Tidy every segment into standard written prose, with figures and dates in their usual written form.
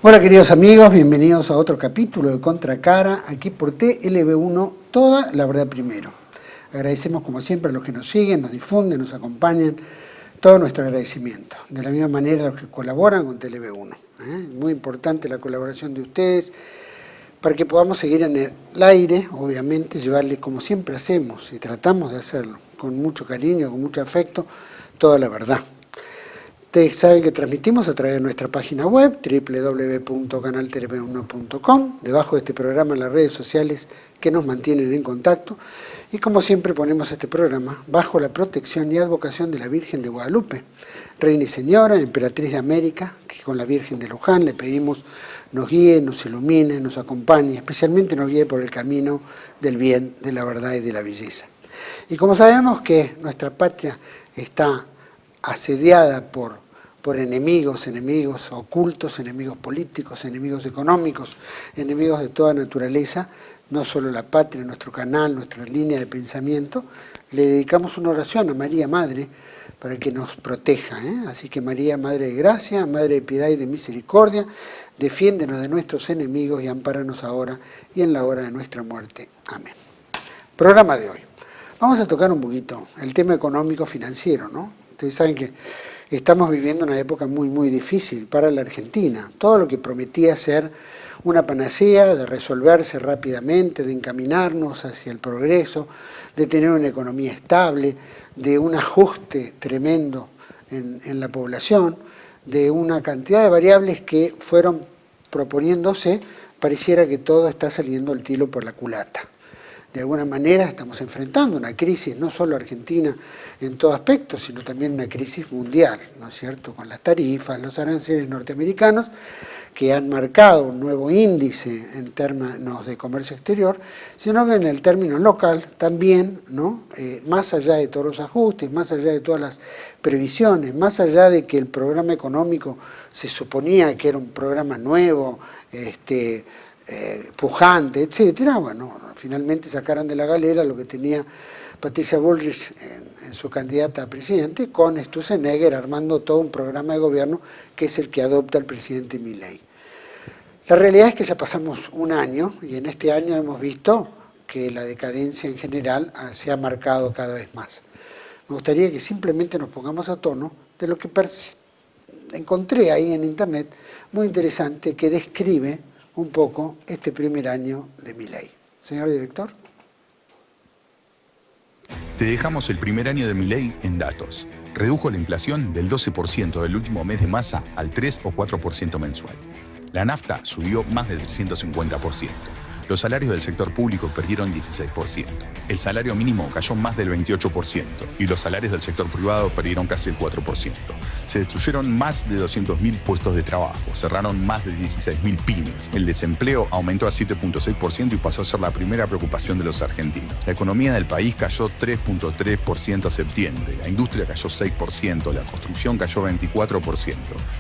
Hola queridos amigos, bienvenidos a otro capítulo de Contracara, aquí por TLB1, toda la verdad primero. Agradecemos como siempre a los que nos siguen, nos difunden, nos acompañan, todo nuestro agradecimiento. De la misma manera a los que colaboran con TLB1. Muy importante la colaboración de ustedes para que podamos seguir en el aire, obviamente, llevarle como siempre hacemos y tratamos de hacerlo, con mucho cariño, con mucho afecto, toda la verdad. Ustedes saben que transmitimos a través de nuestra página web, www.canaltelev1.com, debajo de este programa en las redes sociales que nos mantienen en contacto. Y como siempre ponemos este programa bajo la protección y advocación de la Virgen de Guadalupe, Reina y Señora, Emperatriz de América, que con la Virgen de Luján le pedimos nos guíe, nos ilumine, nos acompañe, especialmente nos guíe por el camino del bien, de la verdad y de la belleza. Y como sabemos que nuestra patria está asediada por enemigos ocultos, enemigos políticos, enemigos económicos, enemigos de toda naturaleza, no solo la patria, nuestro canal, nuestra línea de pensamiento, le dedicamos una oración a María Madre para que nos proteja. Así que María, Madre de Gracia, Madre de Piedad y de Misericordia, defiéndenos de nuestros enemigos y ampáranos ahora y en la hora de nuestra muerte. Amén. Programa de hoy. Vamos a tocar un poquito el tema económico financiero, ¿no? Ustedes saben que estamos viviendo una época muy difícil para la Argentina. Todo lo que prometía ser una panacea, de resolverse rápidamente, de encaminarnos hacia el progreso, de tener una economía estable, de un ajuste tremendo en la población, de una cantidad de variables que fueron proponiéndose, pareciera que todo está saliendo al tiro por la culata. De alguna manera estamos enfrentando una crisis, no solo argentina en todo aspecto, sino también una crisis mundial, ¿no es cierto?, con las tarifas, los aranceles norteamericanos, que han marcado un nuevo índice en términos de comercio exterior, sino que en el término local también, ¿no?, más allá de todos los ajustes, más allá de todas las previsiones, más allá de que el programa económico se suponía que era un programa nuevo, pujante, etcétera, bueno, finalmente sacaron de la galera lo que tenía Patricia Bullrich en su candidata a presidente, con Sturzenegger armando todo un programa de gobierno que es el que adopta el presidente Milei. La realidad es que ya pasamos un año y en este año hemos visto que la decadencia en general se ha marcado cada vez más. Me gustaría que simplemente nos pongamos a tono de lo que encontré ahí en internet, muy interesante, que describe un poco este primer año de Milei. Señor director. Te dejamos el primer año de Milei en datos. Redujo la inflación del 12% del último mes de Massa al 3 o 4% mensual. La nafta subió más del 350%. Los salarios del sector público perdieron 16%. El salario mínimo cayó más del 28% y los salarios del sector privado perdieron casi el 4%. Se destruyeron más de 200.000 puestos de trabajo, cerraron más de 16.000 pymes. El desempleo aumentó a 7.6% y pasó a ser la primera preocupación de los argentinos. La economía del país cayó 3.3% a septiembre, la industria cayó 6%, la construcción cayó 24%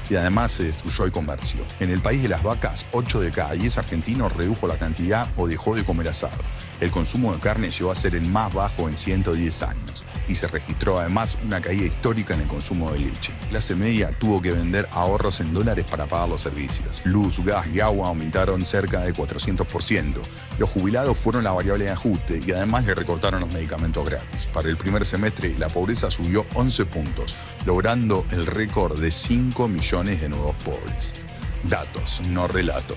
y además se destruyó el comercio. En el país de las vacas, 8 de cada 10 argentinos redujo la cantidad o dejó de comer asado. El consumo de carne llegó a ser el más bajo en 110 años y se registró además una caída histórica en el consumo de leche. La clase media tuvo que vender ahorros en dólares para pagar los servicios. Luz, gas y agua aumentaron cerca de 400%. Los jubilados fueron la variable de ajuste y además le recortaron los medicamentos gratis. Para el primer semestre la pobreza subió 11 puntos, logrando el récord de 5 millones de nuevos pobres. Datos, no relato.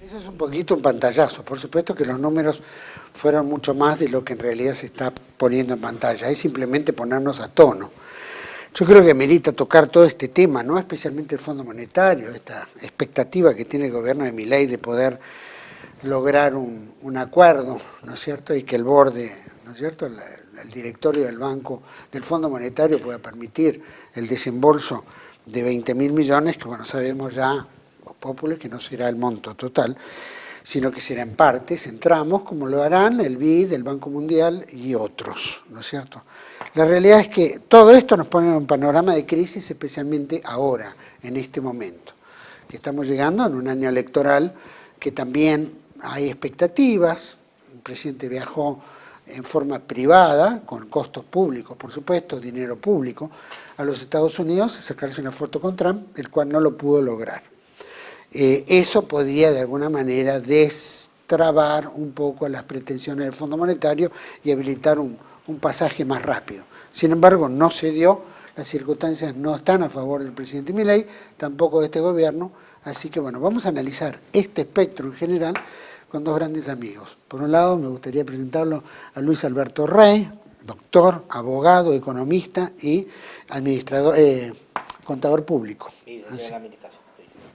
Eso es un poquito un pantallazo. Por supuesto que los números fueron mucho más de lo que en realidad se está poniendo en pantalla. Es simplemente ponernos a tono. Yo creo que merita tocar todo este tema, ¿no? Especialmente el Fondo Monetario, esta expectativa que tiene el gobierno de Milei de poder lograr un acuerdo, ¿no es cierto? Y que el borde, ¿no es cierto?, el directorio del Banco, del Fondo Monetario pueda permitir el desembolso de 20.000 millones, que bueno, sabemos ya Popular, que no será el monto total, sino que será en partes, en tramos, como lo harán el BID, el Banco Mundial y otros, ¿no es cierto? La realidad es que todo esto nos pone en un panorama de crisis, especialmente ahora, en este momento, que estamos llegando en un año electoral que también hay expectativas. El presidente viajó en forma privada, con costos públicos, por supuesto, dinero público, a los Estados Unidos a sacarse una foto con Trump, el cual no lo pudo lograr. Eso podría de alguna manera destrabar un poco las pretensiones del Fondo Monetario y habilitar un pasaje más rápido. Sin embargo, no se dio, las circunstancias no están a favor del presidente Milei, tampoco de este gobierno, así que bueno, vamos a analizar este espectro en general con dos grandes amigos. Por un lado, me gustaría presentarlo a Luis Alberto Rey, doctor, abogado, economista y administrador, contador público.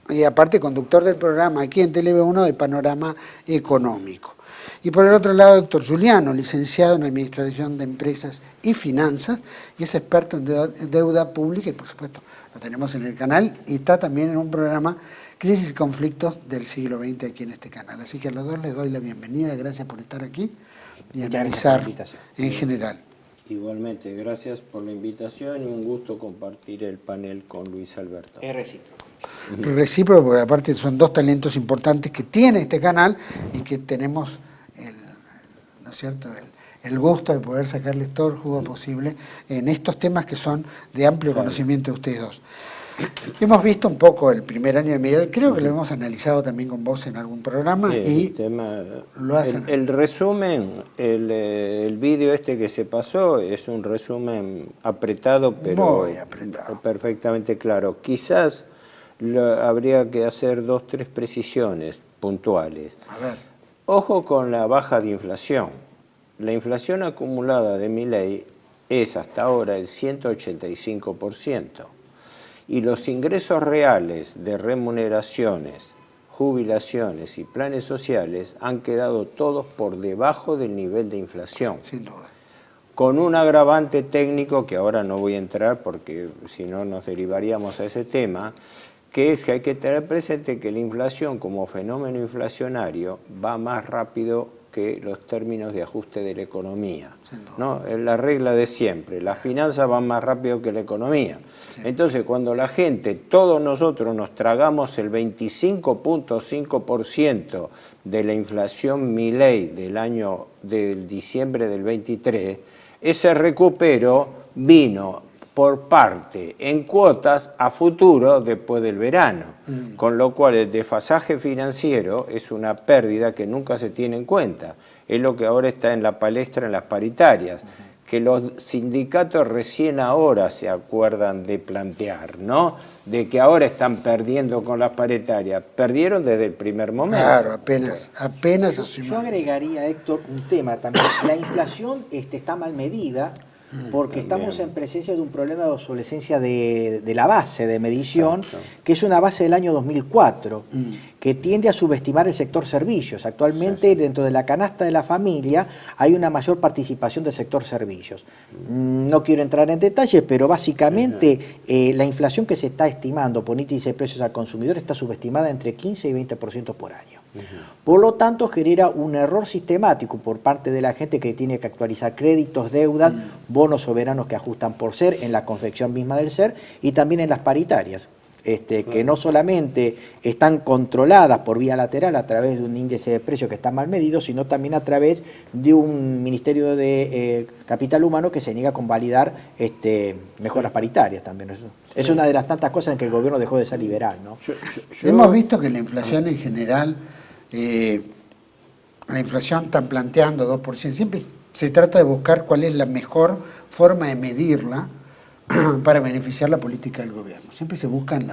Y aparte conductor del programa aquí en TV1 de Panorama Económico. Y por el otro lado, Héctor Juliano, licenciado en Administración de Empresas y Finanzas, y es experto en deuda pública, y por supuesto lo tenemos en el canal, y está también en un programa Crisis y Conflictos del siglo XX aquí en este canal. Así que a los dos les doy la bienvenida, gracias por estar aquí y analizar en general. Igualmente, gracias por la invitación y un gusto compartir el panel con Luis Alberto. Es recíproco. Recíproco, porque aparte son dos talentos importantes que tiene este canal y que tenemos ¿no es cierto?, el gusto de poder sacarles todo el jugo posible en estos temas que son de amplio conocimiento de ustedes dos. Hemos visto un poco el primer año de Miguel, creo que lo hemos analizado también con vos en algún programa, y lo hacen. El resumen, el vídeo este que se pasó es un resumen apretado, pero muy apretado, perfectamente claro. Quizás habría que hacer 2 o 3 precisiones puntuales. A ver. Ojo con la baja de inflación. La inflación acumulada de Milei es hasta ahora el 185%. Y los ingresos reales de remuneraciones, jubilaciones y planes sociales han quedado todos por debajo del nivel de inflación. Sin duda. Con un agravante técnico que ahora no voy a entrar porque si no nos derivaríamos a ese tema, que es que hay que tener presente que la inflación como fenómeno inflacionario va más rápido que los términos de ajuste de la economía, ¿no? Es la regla de siempre, las finanzas van más rápido que la economía. Sí. Entonces, cuando la gente, todos nosotros nos tragamos el 25.5% de la inflación Milei del diciembre del 23, ese recupero vino por parte en cuotas a futuro después del verano, con lo cual el desfasaje financiero es una pérdida que nunca se tiene en cuenta. Es lo que ahora está en la palestra en las paritarias, que los sindicatos recién ahora se acuerdan de plantear, ¿no? De que ahora están perdiendo con las paritarias. Perdieron desde el primer momento. Claro, apenas yo agregaría, Héctor, un tema también. La inflación está mal medida, porque estamos en presencia de un problema de obsolescencia de la base de medición, que es una base del año 2004, que tiende a subestimar el sector servicios. Actualmente, dentro de la canasta de la familia, hay una mayor participación del sector servicios. No quiero entrar en detalles, pero básicamente la inflación que se está estimando por índice de precios al consumidor está subestimada entre 15 y 20% por año. Por lo tanto, genera un error sistemático por parte de la gente que tiene que actualizar créditos, deudas, bonos soberanos que ajustan por ser en la confección misma del ser y también en las paritarias, que no solamente están controladas por vía lateral a través de un índice de precios que está mal medido, sino también a través de un Ministerio de Capital Humano que se niega a convalidar mejoras paritarias también. Es una de las tantas cosas en que el gobierno dejó de ser liberal, ¿no? Hemos visto que la inflación en general, la inflación están planteando 2%, siempre se trata de buscar cuál es la mejor forma de medirla para beneficiar la política del gobierno. Siempre se buscan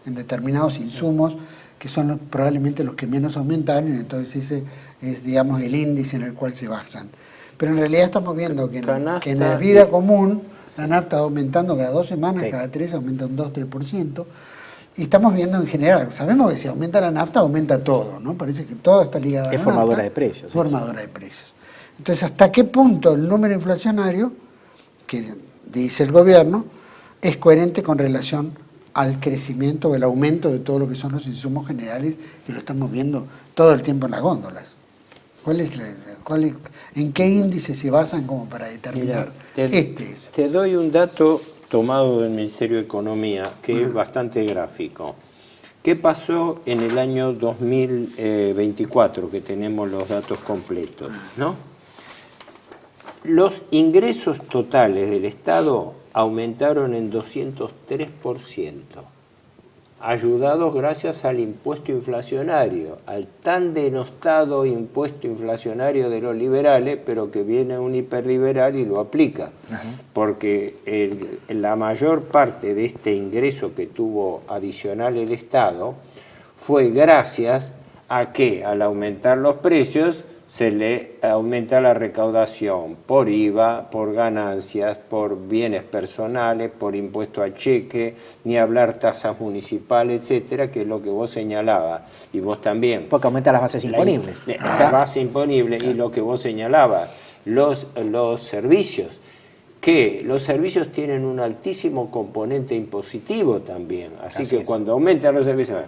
en determinados insumos que son probablemente los que menos aumentaron, y entonces ese es, digamos, el índice en el cual se basan. Pero en realidad estamos viendo que en la vida común la nafta va aumentando cada 2 semanas, cada 3 aumenta un 2-3%. Y estamos viendo en general, sabemos que si aumenta la nafta, aumenta todo, ¿no? Parece que todo está ligado a la nafta. Es formadora de precios. Formadora de precios. Entonces, ¿hasta qué punto el número inflacionario, que dice el gobierno, es coherente con relación al crecimiento o el aumento de todo lo que son los insumos generales, que lo estamos viendo todo el tiempo en las góndolas? ¿En qué índice se basan como para determinar? Te doy un dato tomado del Ministerio de Economía, que es bastante gráfico. ¿Qué pasó en el año 2024, que tenemos los datos completos, ¿no? los ingresos totales del Estado aumentaron en 203%, ayudados gracias al impuesto inflacionario, al tan denostado impuesto inflacionario de los liberales, pero que viene un hiperliberal y lo aplica. Porque la mayor parte de este ingreso que tuvo adicional el Estado fue gracias a que al aumentar los precios se le aumenta la recaudación por IVA, por ganancias, por bienes personales, por impuesto a cheque, ni hablar tasas municipales, etcétera, que es lo que vos señalabas, y vos también. Porque aumenta las bases imponibles. La base imponible y lo que vos señalabas, los servicios, que los servicios tienen un altísimo componente impositivo también, así que cuando aumentan los servicios...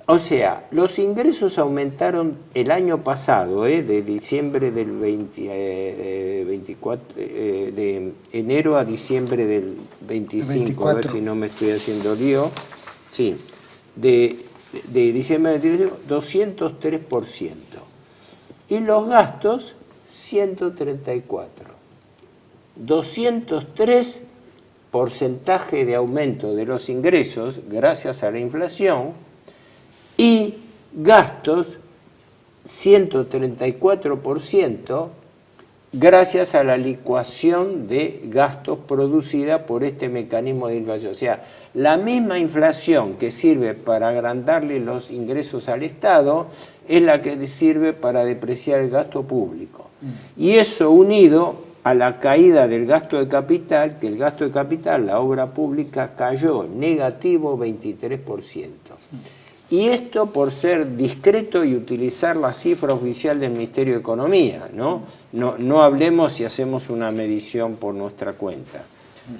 O sea, los ingresos aumentaron el año pasado, de diciembre del 24, de enero a diciembre del 25, a ver si no me estoy haciendo lío. Sí, de diciembre del 25, 203%. Y los gastos, 134. 203 porcentaje de aumento de los ingresos gracias a la inflación, y gastos 134% gracias a la licuación de gastos producida por este mecanismo de inflación. O sea, la misma inflación que sirve para agrandarle los ingresos al Estado es la que sirve para depreciar el gasto público. Y eso unido a la caída del gasto de capital, que el gasto de capital, la obra pública, cayó negativo 23%. Y esto por ser discreto y utilizar la cifra oficial del Ministerio de Economía, ¿no? No hablemos si hacemos una medición por nuestra cuenta.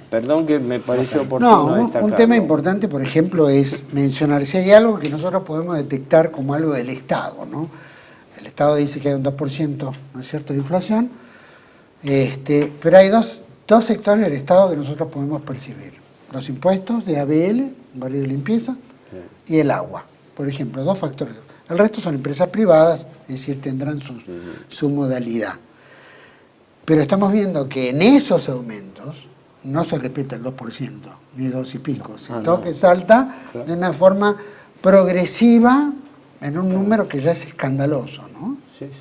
Perdón que me pareció oportuno destacarlo. Un tema importante, por ejemplo, es mencionar si hay algo que nosotros podemos detectar como algo del Estado, ¿no? El Estado dice que hay un 2%, ¿no es cierto?, de inflación, pero hay dos sectores del Estado que nosotros podemos percibir. Los impuestos de ABL, barrio de limpieza, y el agua. Por ejemplo, dos factores. El resto son empresas privadas, es decir, tendrán su modalidad. Pero estamos viendo que en esos aumentos no se respeta el 2%, ni 2 y pico, sino que salta de una forma progresiva en un número que ya es escandaloso, ¿no?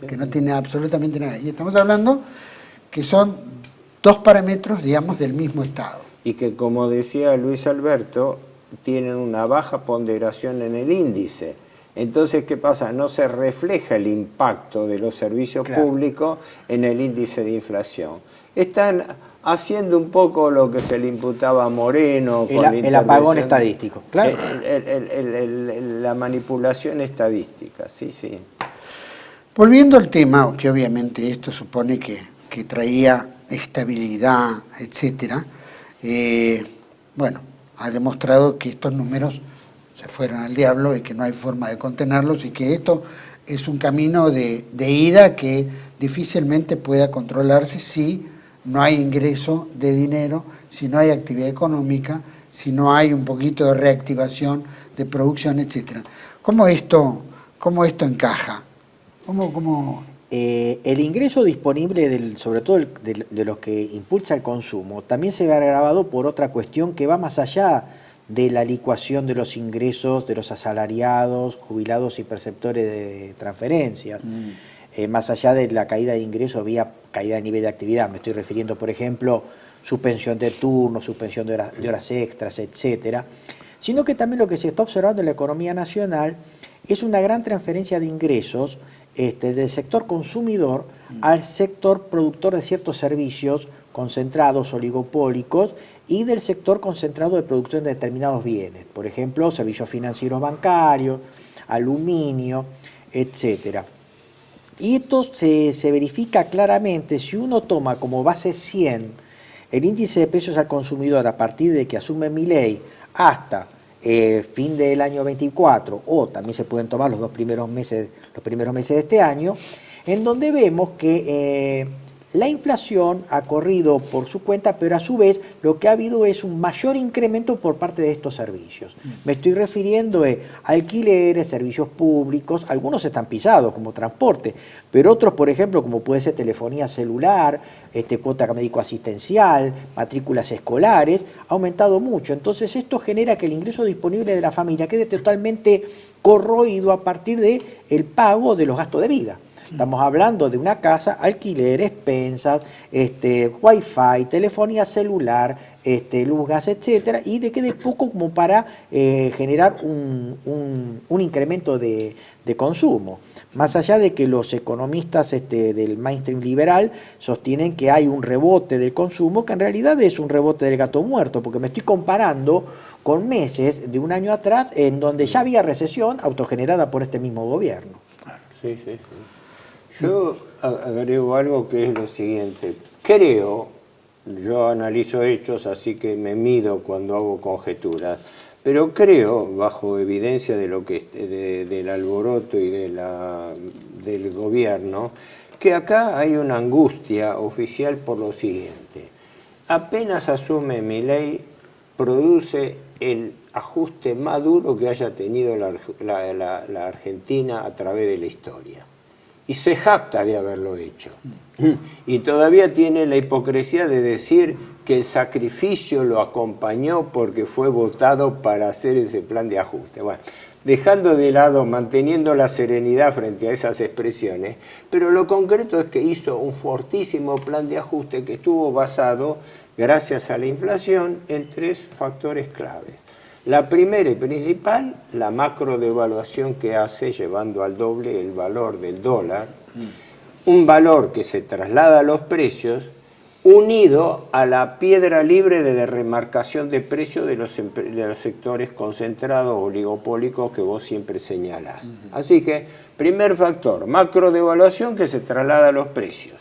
Que no tiene absolutamente nada. Y estamos hablando que son dos parámetros, digamos, del mismo Estado. Y que, como decía Luis Alberto, tienen una baja ponderación en el índice. Entonces, ¿qué pasa? No se refleja el impacto de los servicios públicos en el índice de inflación. Están haciendo un poco lo que se le imputaba a Moreno. El apagón estadístico, claro. La manipulación estadística, sí. Volviendo al tema, que obviamente esto supone que traía estabilidad, etcétera, bueno, ha demostrado que estos números se fueron al diablo y que no hay forma de contenerlos y que esto es un camino de ida que difícilmente pueda controlarse si no hay ingreso de dinero, si no hay actividad económica, si no hay un poquito de reactivación de producción, etcétera. ¿Cómo esto encaja? ¿Cómo? El ingreso disponible, sobre todo de los que impulsa el consumo, también se ve agravado por otra cuestión que va más allá de la licuación de los ingresos de los asalariados, jubilados y perceptores de transferencias. Más allá de la caída de ingresos, había caída de nivel de actividad. Me estoy refiriendo, por ejemplo, suspensión de turnos, suspensión de horas extras, etcétera. Sino que también lo que se está observando en la economía nacional es una gran transferencia de ingresos del sector consumidor al sector productor de ciertos servicios concentrados, oligopólicos, y del sector concentrado de producción de determinados bienes. Por ejemplo, servicios financieros bancarios, aluminio, etcétera. Y esto se verifica claramente si uno toma como base 100 el índice de precios al consumidor a partir de que asume Milei hasta fin del año 24, o también se pueden tomar los primeros meses de este año, en donde vemos que La inflación ha corrido por su cuenta, pero a su vez lo que ha habido es un mayor incremento por parte de estos servicios. Me estoy refiriendo a alquileres, servicios públicos, algunos están pisados como transporte, pero otros, por ejemplo, como puede ser telefonía celular, cuota médico-asistencial, matrículas escolares, ha aumentado mucho. Entonces esto genera que el ingreso disponible de la familia quede totalmente corroído a partir del pago de los gastos de vida. Estamos hablando de una casa, alquiler, expensas, wifi, telefonía celular, luz, gas, etcétera, y de quede poco como para generar un incremento de consumo. Más allá de que los economistas del mainstream liberal sostienen que hay un rebote del consumo, que en realidad es un rebote del gato muerto, porque me estoy comparando con meses de un año atrás en donde ya había recesión autogenerada por este mismo gobierno. Sí, sí, sí. Yo agrego algo que es lo siguiente. Yo analizo hechos, así que me mido cuando hago conjeturas, pero creo, bajo evidencia de lo que del alboroto y del gobierno, que acá hay una angustia oficial por lo siguiente. Apenas asume Milei, produce el ajuste más duro que haya tenido la Argentina a través de la historia. Y se jacta de haberlo hecho. Y todavía tiene la hipocresía de decir que el sacrificio lo acompañó porque fue votado para hacer ese plan de ajuste. Bueno, dejando de lado, manteniendo la serenidad frente a esas expresiones, pero lo concreto es que hizo un fortísimo plan de ajuste que estuvo basado, gracias a la inflación, en 3 factores claves. La primera y principal, la macro devaluación que hace llevando al doble el valor del dólar, un valor que se traslada a los precios, unido a la piedra libre de remarcación de precios de los sectores concentrados oligopólicos que vos siempre señalás. Así que, primer factor, macro devaluación que se traslada a los precios.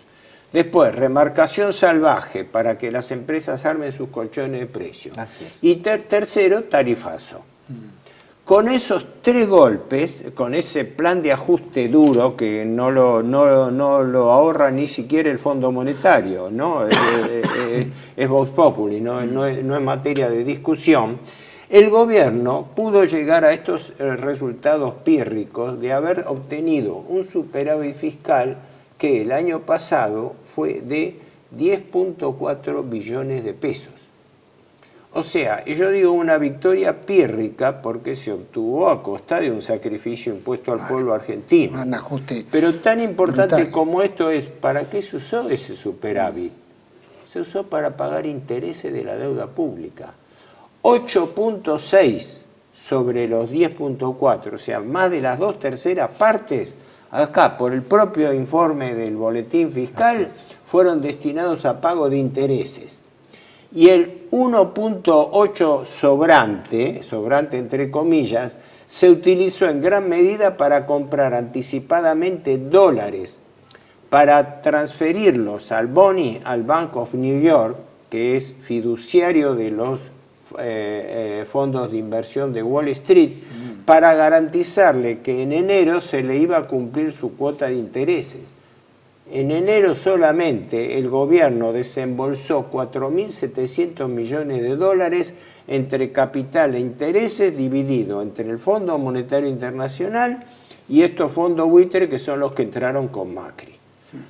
Después, remarcación salvaje para que las empresas armen sus colchones de precios. Y tercero, tarifazo. Con esos 3 golpes, con ese plan de ajuste duro que no lo ahorra ni siquiera el Fondo Monetario, ¿no? Es Vox Populi, no es materia de discusión, el gobierno pudo llegar a estos resultados pírricos de haber obtenido un superávit fiscal que el año pasado fue de 10.4 billones de pesos. O sea, yo digo una victoria pírrica porque se obtuvo a costa de un sacrificio impuesto al pueblo argentino. Un ajuste. Pero tan importante brutal. como esto es, ¿para qué se usó ese superávit? Se usó para pagar intereses de la deuda pública. 8.6 sobre los 10.4, o sea, más de las 2/3 partes, acá por el propio informe del boletín fiscal, fueron destinados a pago de intereses. Y el 1.8 sobrante entre comillas, se utilizó en gran medida para comprar anticipadamente dólares, para transferirlos al BONI, al Bank of New York, que es fiduciario de los fondos de inversión de Wall Street, para garantizarle que en enero se le iba a cumplir su cuota de intereses. En enero solamente el gobierno desembolsó 4.700 millones de dólares entre capital e intereses dividido entre el Fondo Monetario Internacional y estos fondos buitre que son los que entraron con Macri.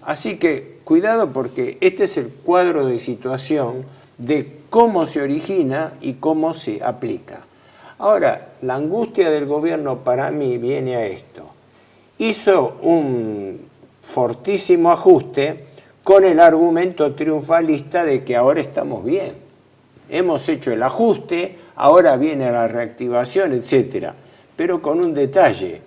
Así que cuidado porque este es el cuadro de situación de cómo se origina y cómo se aplica. Ahora, la angustia del gobierno para mí viene a esto. Hizo un fortísimo ajuste con el argumento triunfalista de que ahora estamos bien. Hemos hecho el ajuste, ahora viene la reactivación, etc. Pero con un detalle,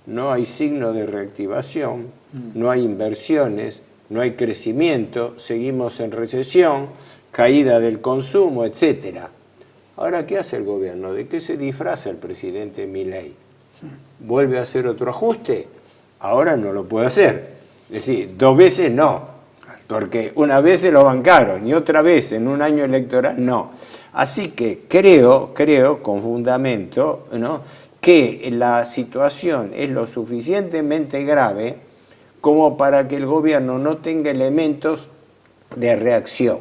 no hay signo de reactivación, no hay inversiones, no hay crecimiento, seguimos en recesión, caída del consumo, etc. Ahora, ¿qué hace el gobierno? ¿De qué se disfraza el presidente Milei? ¿Vuelve a hacer otro ajuste? Ahora no lo puede hacer. Es decir, 2 veces no, porque una vez se lo bancaron y otra vez en un año electoral no. Así que creo con fundamento, ¿no?, que la situación es lo suficientemente grave como para que el gobierno no tenga elementos de reacción.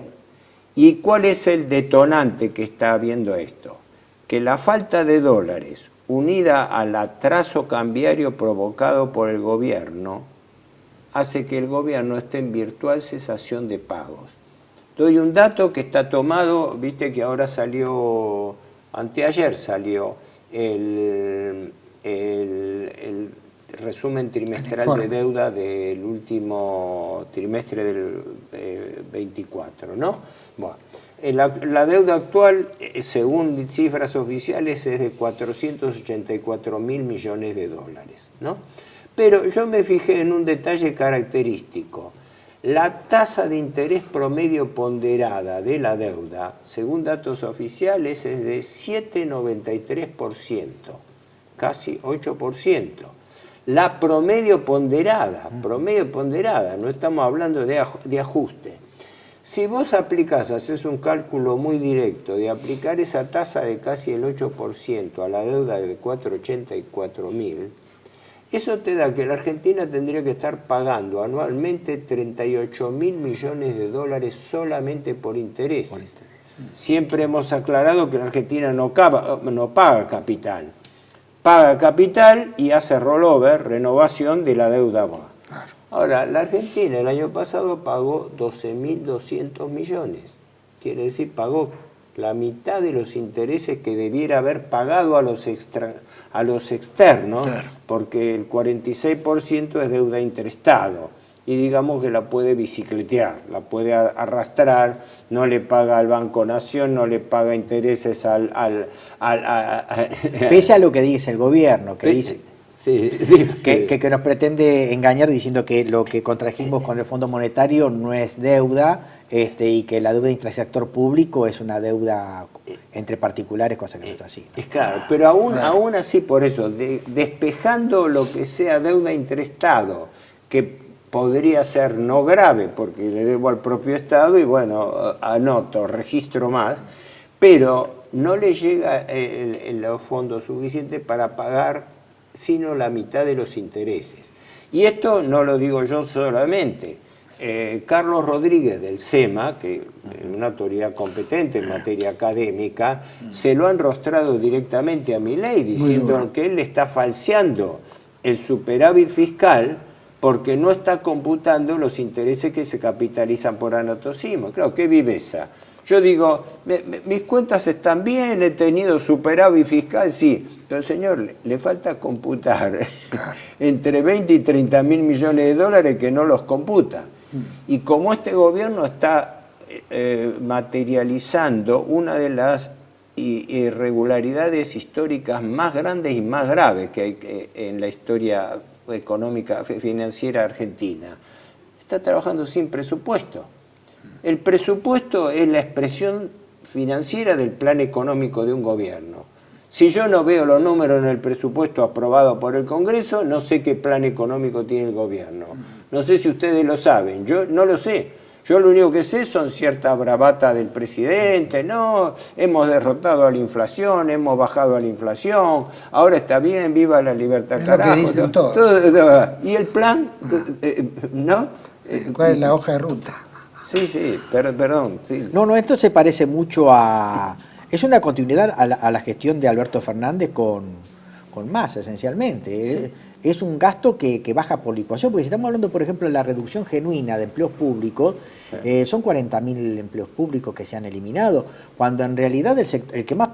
¿Y cuál es el detonante que está habiendo esto? Que la falta de dólares, unida al atraso cambiario provocado por el gobierno, hace que el gobierno esté en virtual cesación de pagos. Doy un dato que está tomado, viste que ahora salió, anteayer salió el resumen trimestral de deuda del último trimestre del 24, ¿no? Bueno, la deuda actual, según cifras oficiales, es de 484.000 millones de dólares, ¿no? Pero yo me fijé en un detalle característico. La tasa de interés promedio ponderada de la deuda, según datos oficiales, es de 7,93%, casi 8%. La promedio ponderada, no estamos hablando de ajuste. Si vos aplicás, haces un cálculo muy directo de aplicar esa tasa de casi el 8% a la deuda de 484.000, eso te da que la Argentina tendría que estar pagando anualmente 38.000 millones de dólares solamente por intereses. Siempre hemos aclarado que la Argentina no paga capital. Paga capital y hace rollover, renovación de la deuda boa. Ahora, la Argentina el año pasado pagó 12.200 millones. Quiere decir, pagó la mitad de los intereses que debiera haber pagado a los externos, claro, porque el 46% es deuda interestado. Y digamos que la puede bicicletear, la puede arrastrar, no le paga al Banco Nación, no le paga intereses Pese a lo que dice el gobierno, que dice que nos pretende engañar diciendo que lo que contrajimos con el Fondo Monetario no es deuda, y que la deuda intrasector público es una deuda entre particulares, cosa que no es así, ¿no? Es claro, pero aún así, por eso, despejando lo que sea deuda interestado, que podría ser no grave porque le debo al propio Estado y bueno, anoto, registro más, pero no le llega los fondos suficientes para pagar sino la mitad de los intereses. Y esto no lo digo yo solamente. Carlos Rodríguez del SEMA, que es una autoridad competente en materia académica, se lo ha enrostrado directamente a Milei diciendo que él le está falseando el superávit fiscal porque no está computando los intereses que se capitalizan por anatocismo. Claro, qué viveza. Yo digo, mis cuentas están bien, he tenido superávit fiscal, sí, pero señor, le falta computar entre 20 y 30 mil millones de dólares que no los computa. Y como este gobierno está materializando una de las irregularidades históricas más grandes y más graves que hay en la historia económica financiera argentina, está trabajando sin presupuesto. El presupuesto es la expresión financiera del plan económico de un gobierno. Si yo no veo los números en el presupuesto aprobado por el Congreso, no sé qué plan económico tiene el gobierno. No sé si ustedes lo saben, yo no lo sé. Yo lo único que sé son ciertas bravatas del presidente, no, hemos derrotado a la inflación, hemos bajado a la inflación, ahora está bien, viva la libertad, carajo. Lo que dicen todos. Y el plan, ¿no? ¿Cuál es la hoja de ruta? Sí, perdón. Sí. No, esto se parece mucho a... Es una continuidad a la gestión de Alberto Fernández con Massa, esencialmente. Sí. Es un gasto que baja por licuación, porque si estamos hablando, por ejemplo, de la reducción genuina de empleos públicos, son 40.000 empleos públicos que se han eliminado, cuando en realidad el que más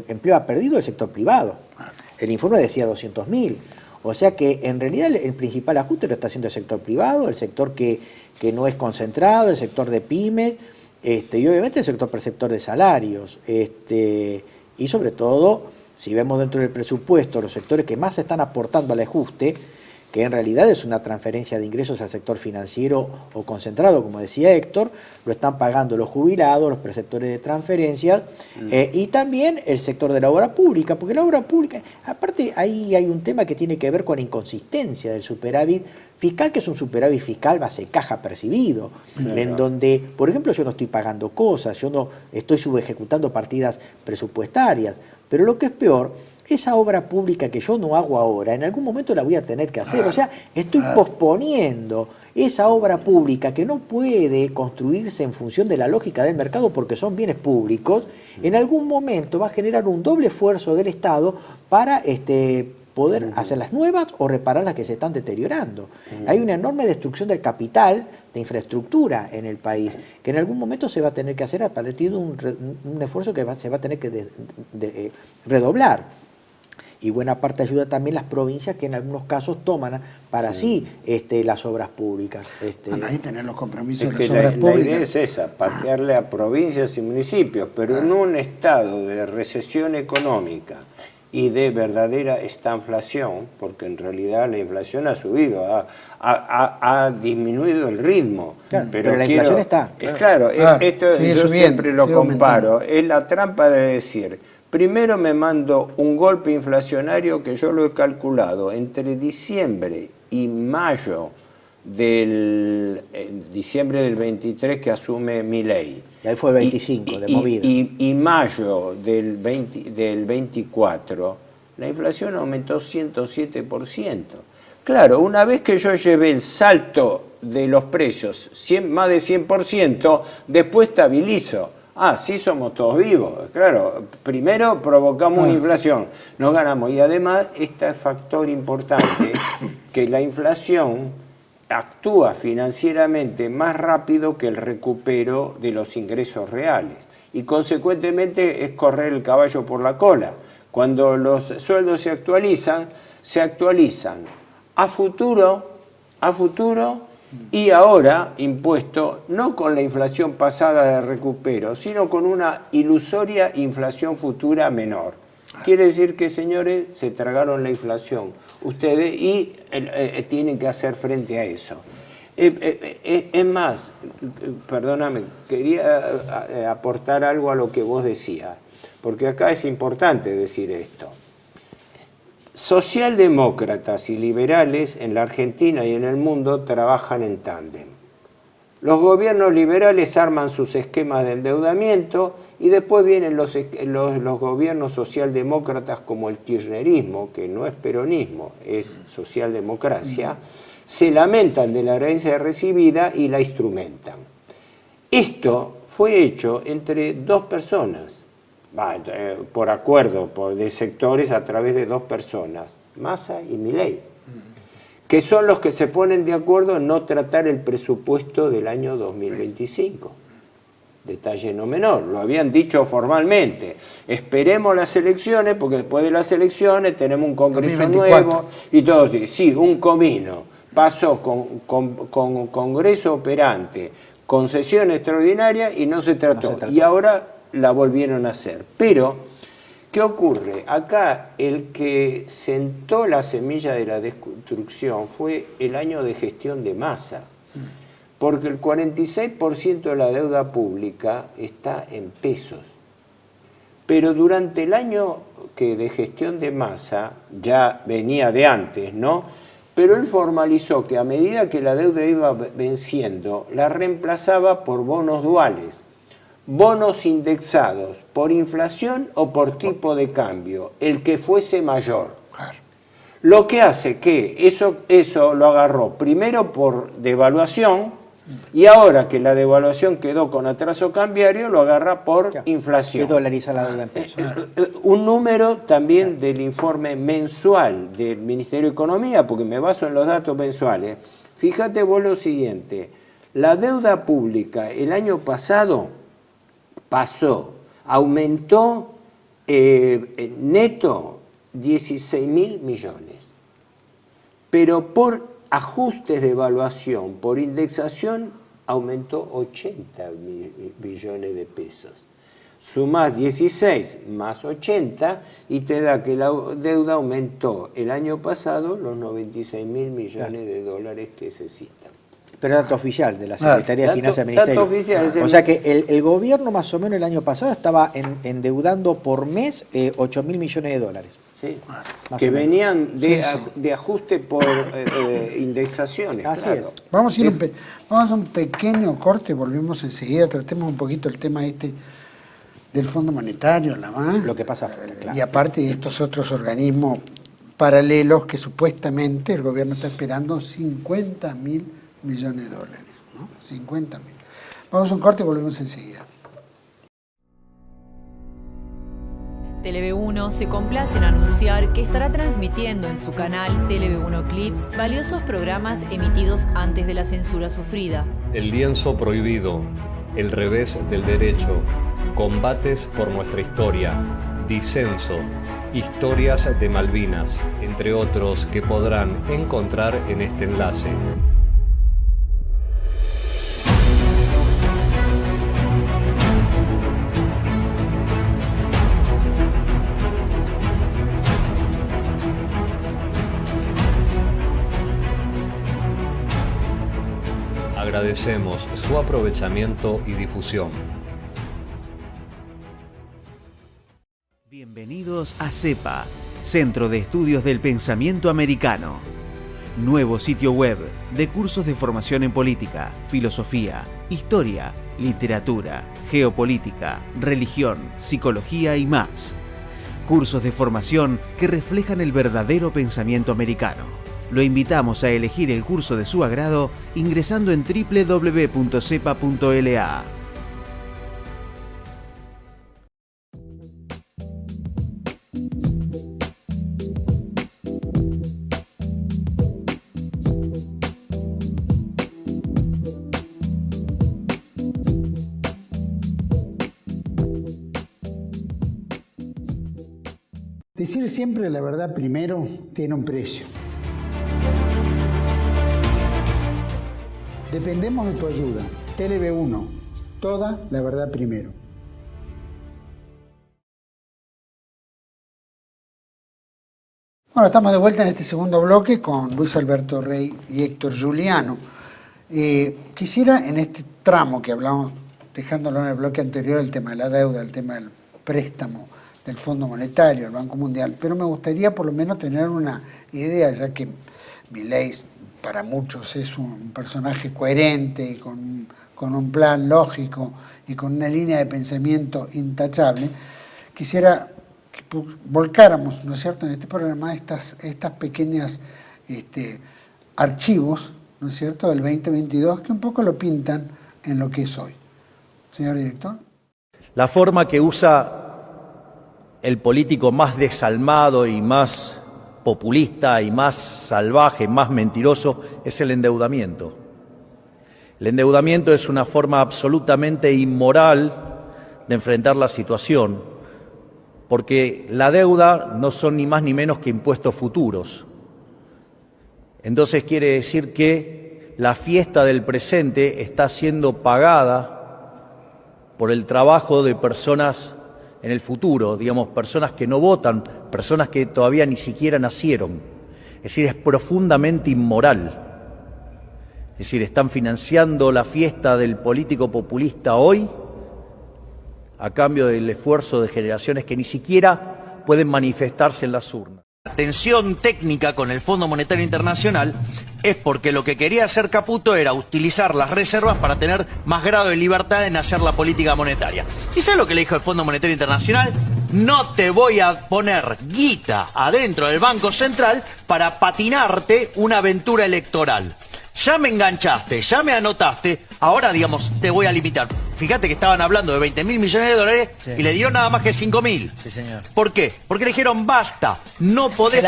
empleo ha perdido es el sector privado. El informe decía 200.000. O sea que en realidad el principal ajuste lo está haciendo el sector privado, el sector que no es concentrado, el sector de pymes, y obviamente el sector perceptor de salarios. Y sobre todo, si vemos dentro del presupuesto los sectores que más están aportando al ajuste, que en realidad es una transferencia de ingresos al sector financiero o concentrado, como decía Héctor, lo están pagando los jubilados, los preceptores de transferencias, y también el sector de la obra pública, porque la obra pública, aparte ahí hay un tema que tiene que ver con la inconsistencia del superávit fiscal, que es un superávit fiscal base caja percibido, en donde, por ejemplo, yo no estoy pagando cosas, yo no estoy subejecutando partidas presupuestarias, pero lo que es peor esa obra pública que yo no hago ahora, en algún momento la voy a tener que hacer. O sea, estoy posponiendo esa obra pública que no puede construirse en función de la lógica del mercado porque son bienes públicos. En algún momento va a generar un doble esfuerzo del Estado para poder hacer las nuevas o reparar las que se están deteriorando. Hay una enorme destrucción del capital, de infraestructura en el país, que en algún momento se va a tener que hacer a partir de un esfuerzo que se va a tener que redoblar. Y buena parte ayuda también las provincias que en algunos casos toman para sí las obras públicas. Bueno, ahí tener los compromisos Es de que las obras públicas. la idea es esa, patearle a provincias y municipios, pero en un estado de recesión económica y de verdadera estanflación, porque en realidad la inflación ha subido, ha disminuido el ritmo. Claro, pero la inflación está. Claro, esto yo siempre lo comparo, es la trampa de decir, primero me mando un golpe inflacionario que yo lo he calculado entre diciembre y mayo diciembre del 23 que asume Milei. Y ahí fue el 25 de movida. Y mayo del 24, la inflación aumentó 107%. Claro, una vez que yo llevé el salto de los precios más de 100%, después estabilizo. Sí somos todos vivos. Claro, primero provocamos una inflación, no ganamos. Y además, este factor importante, que la inflación actúa financieramente más rápido que el recupero de los ingresos reales y consecuentemente es correr el caballo por la cola. Cuando los sueldos se actualizan a futuro y ahora impuesto no con la inflación pasada de recupero, sino con una ilusoria inflación futura menor. Quiere decir que, señores, se tragaron la inflación ustedes y tienen que hacer frente a eso. Es más, perdóname, quería aportar algo a lo que vos decías, porque acá es importante decir esto. Socialdemócratas y liberales en la Argentina y en el mundo trabajan en tándem. Los gobiernos liberales arman sus esquemas de endeudamiento y después vienen los gobiernos socialdemócratas como el kirchnerismo, que no es peronismo, es socialdemocracia, se lamentan de la herencia recibida y la instrumentan. Esto fue hecho entre dos personas, por acuerdo de sectores a través de dos personas, Massa y Milei, que son los que se ponen de acuerdo en no tratar el presupuesto del año 2025. Detalle no menor, lo habían dicho formalmente. Esperemos las elecciones, porque después de las elecciones tenemos un Congreso 2024. Nuevo y todo así. Sí, un comino. Pasó con Congreso operante, con sesión extraordinaria y no se trató. Y ahora la volvieron a hacer. Pero, ¿qué ocurre? Acá el que sentó la semilla de la destrucción fue el año de gestión de Massa. Porque el 46% de la deuda pública está en pesos. Pero durante el año de gestión de Massa, ya venía de antes, ¿no? Pero él formalizó que a medida que la deuda iba venciendo, la reemplazaba por bonos duales, bonos indexados por inflación o por tipo de cambio, el que fuese mayor. Lo que hace que eso lo agarró primero por devaluación, y ahora que la devaluación quedó con atraso cambiario, lo agarra por inflación. Es dolarizar la deuda en pesos. Un número también del informe mensual del Ministerio de Economía, porque me baso en los datos mensuales. Fíjate vos lo siguiente, la deuda pública el año pasado aumentó neto 16.000 millones, pero por ajustes de evaluación, por indexación, aumentó 80 billones de pesos. Sumás 16 más 80 y te da que la deuda aumentó el año pasado los 96.000 millones de dólares que se citan. Pero dato oficial de la Secretaría de Finanzas del Ministerio. Dato oficial, o sea que el gobierno más o menos el año pasado estaba endeudando por mes 8.000 millones de dólares. Sí, que venían de ajuste por indexaciones. Así claro. es. Vamos a un pequeño corte, volvemos enseguida, tratemos un poquito el tema de del Fondo Monetario, la MAS, Lo que pasa afuera, claro. y aparte de estos otros organismos paralelos que supuestamente el gobierno está esperando 50.000 millones de dólares, ¿no? 50.000. Vamos a un corte y volvemos enseguida. Tele-V1 se complace en anunciar que estará transmitiendo en su canal Tele-V1 Clips valiosos programas emitidos antes de la censura sufrida. El lienzo prohibido, El revés del derecho, Combates por nuestra historia, Disenso, Historias de Malvinas, entre otros que podrán encontrar en este enlace. Agradecemos su aprovechamiento y difusión. Bienvenidos a CEPA, Centro de Estudios del Pensamiento Americano. Nuevo sitio web de cursos de formación en política, filosofía, historia, literatura, geopolítica, religión, psicología y más. Cursos de formación que reflejan el verdadero pensamiento americano. Lo invitamos a elegir el curso de su agrado ingresando en www.cepa.la. Decir siempre la verdad primero tiene un precio. Dependemos de tu ayuda. Tele-V1, toda la verdad primero. Bueno, estamos de vuelta en este segundo bloque con Luis Alberto Rey y Héctor Giuliano. Quisiera en este tramo que hablamos, dejándolo en el bloque anterior, el tema de la deuda, el tema del préstamo del Fondo Monetario, el Banco Mundial, pero me gustaría por lo menos tener una idea, ya que Milei para muchos es un personaje coherente, con un plan lógico y con una línea de pensamiento intachable. Quisiera que volcáramos, ¿no es cierto?, en este programa estas pequeñas archivos, ¿no es cierto?, del 2022 que un poco lo pintan en lo que es hoy. Señor director. La forma que usa el político más desalmado y más populista y más salvaje, más mentiroso, es el endeudamiento. El endeudamiento es una forma absolutamente inmoral de enfrentar la situación, porque la deuda no son ni más ni menos que impuestos futuros. Entonces quiere decir que la fiesta del presente está siendo pagada por el trabajo de personas en el futuro, digamos, personas que no votan, personas que todavía ni siquiera nacieron. Es decir, es profundamente inmoral. Es decir, están financiando la fiesta del político populista hoy a cambio del esfuerzo de generaciones que ni siquiera pueden manifestarse en las urnas. La tensión técnica con el Fondo Monetario Internacional es porque lo que quería hacer Caputo era utilizar las reservas para tener más grado de libertad en hacer la política monetaria. ¿Y sabes lo que le dijo el Fondo Monetario Internacional? No te voy a poner guita adentro del Banco Central para patinarte una aventura electoral. Ya me enganchaste, ya me anotaste, ahora, digamos, te voy a limitar. Fíjate que estaban hablando de 20.000 millones de dólares y le dieron nada más que 5.000. Sí, señor. ¿Por qué? Porque le dijeron, basta, no podés,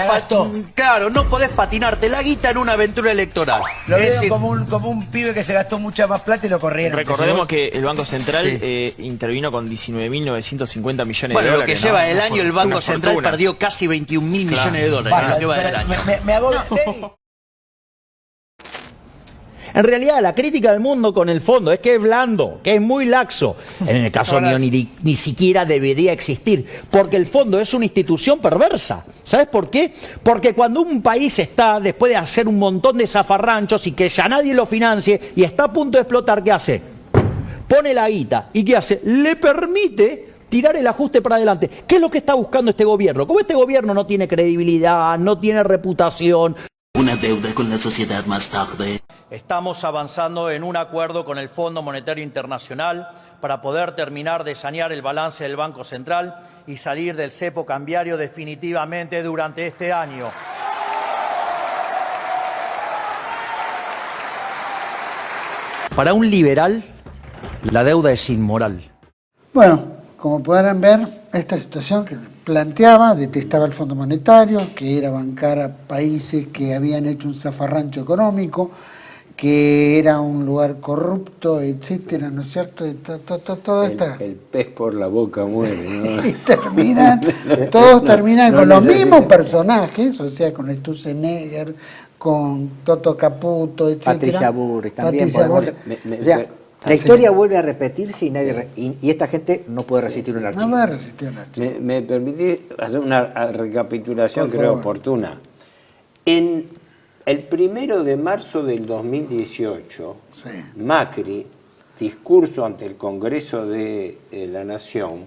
claro, no podés patinarte la guita en una aventura electoral. Lo veo como un pibe que se gastó mucha más plata y lo corrieron. Recordemos que el Banco Central intervino con 19.950 millones de dólares. Bueno, lo que lleva el año, el Banco Central perdió casi 21.000 millones de dólares. Vale, en lo que va del año. Me hago... En realidad, la crítica del mundo con el fondo es que es blando, que es muy laxo. En el caso mío ni siquiera debería existir, porque el fondo es una institución perversa. ¿Sabes por qué? Porque cuando un país está, después de hacer un montón de zafarranchos y que ya nadie lo financie y está a punto de explotar, ¿qué hace? Pone la guita. ¿Y qué hace? Le permite tirar el ajuste para adelante. ¿Qué es lo que está buscando este gobierno? Como este gobierno no tiene credibilidad, no tiene reputación. Una deuda con la sociedad más tarde. Estamos avanzando en un acuerdo con el Fondo Monetario Internacional para poder terminar de sanear el balance del Banco Central y salir del cepo cambiario definitivamente durante este año. Para un liberal, la deuda es inmoral. Bueno, como podrán ver, esta situación que planteaba, detestaba el Fondo Monetario, que era bancar a países que habían hecho un zafarrancho económico, que era un lugar corrupto, etcétera, ¿no es cierto? Todo El pez por la boca muere, ¿no? Y todos terminan con los mismos personajes, o sea, con Sturzenegger, con Toto Caputo, etcétera. Patricia Bullrich también. Patricia Bullrich. O sea, la historia vuelve a repetirse y esta gente no puede resistir un archivo. No va a resistir un archivo. ¿Me permitís hacer una recapitulación, creo, oportuna? En el 1 de marzo del 2018, Macri, discurso ante el Congreso de la Nación,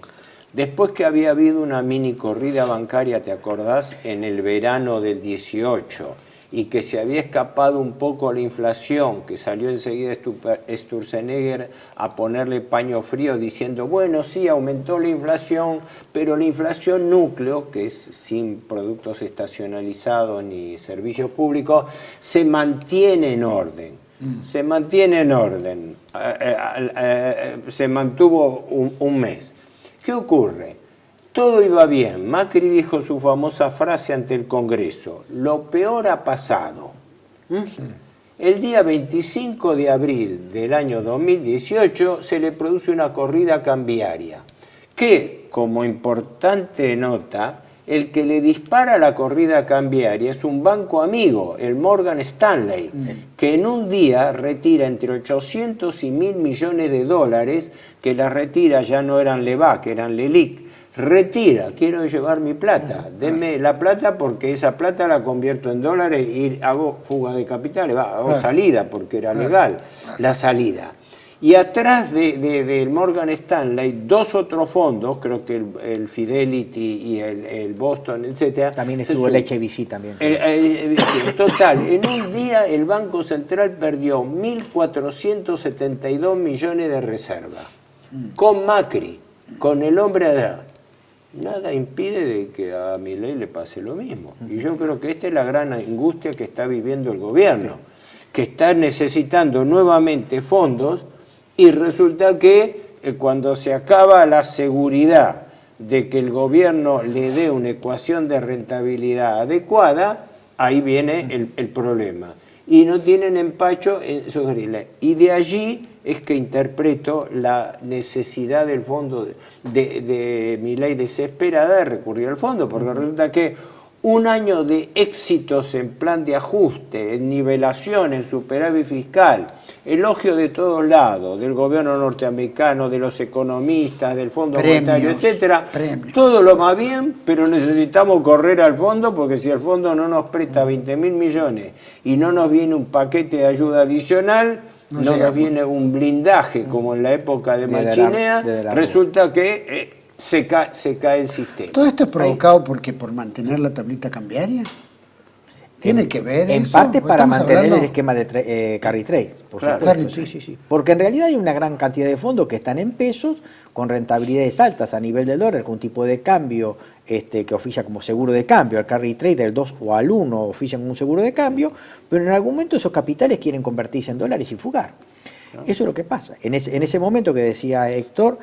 después que había habido una mini corrida bancaria, ¿te acordás?, en el verano del 18, y que se había escapado un poco la inflación, que salió enseguida Sturzenegger a ponerle paño frío diciendo, bueno, sí, aumentó la inflación, pero la inflación núcleo, que es sin productos estacionalizados ni servicios públicos, se mantiene en orden. Se mantiene en orden. Se mantuvo un mes. ¿Qué ocurre? Todo iba bien. Macri dijo su famosa frase ante el Congreso, lo peor ha pasado. El día 25 de abril del año 2018 se le produce una corrida cambiaria, que, como importante nota, el que le dispara la corrida cambiaria es un banco amigo, el Morgan Stanley, que en un día retira entre 800 y 1.000 millones de dólares, que las retira ya no eran LEVAC, eran LELIC. Retira, quiero llevar mi plata, denme la plata porque esa plata la convierto en dólares y hago fuga de capitales, hago salida porque era legal la salida. Y atrás del Morgan Stanley, dos otros fondos, creo que el Fidelity y el Boston, etcétera. También estuvo el HBC también. Total, en un día el Banco Central perdió 1.472 millones de reserva. Con Macri, con el hombre de... Nada impide de que a Milei le pase lo mismo. Y yo creo que esta es la gran angustia que está viviendo el gobierno, que está necesitando nuevamente fondos y resulta que cuando se acaba la seguridad de que el gobierno le dé una ecuación de rentabilidad adecuada, ahí viene el problema. Y no tienen empacho en sugerirle. Y de allí es que interpreto la necesidad del fondo de Milei desesperada de recurrir al fondo, porque resulta que un año de éxitos en plan de ajuste, en nivelación, en superávit fiscal, elogio de todos lados, del gobierno norteamericano, de los economistas, del Fondo Monetario, etcétera, todo lo va bien, pero necesitamos correr al fondo, porque si el fondo no nos presta 20.000 millones y no nos viene un paquete de ayuda adicional, no nos viene un blindaje como en la época de Machinea, resulta que se cae el sistema. ¿Todo esto es provocado por mantener la tablita cambiaria? ¿Tiene que ver en eso? parte para mantener el esquema de carry trade, por supuesto. Sí. Porque en realidad hay una gran cantidad de fondos que están en pesos, con rentabilidades altas a nivel del dólar, con un tipo de cambio que oficia como seguro de cambio, al carry trade del 2 o al 1 ofician un seguro de cambio, pero en algún momento esos capitales quieren convertirse en dólares y fugar. Eso es lo que pasa. En ese momento que decía Héctor,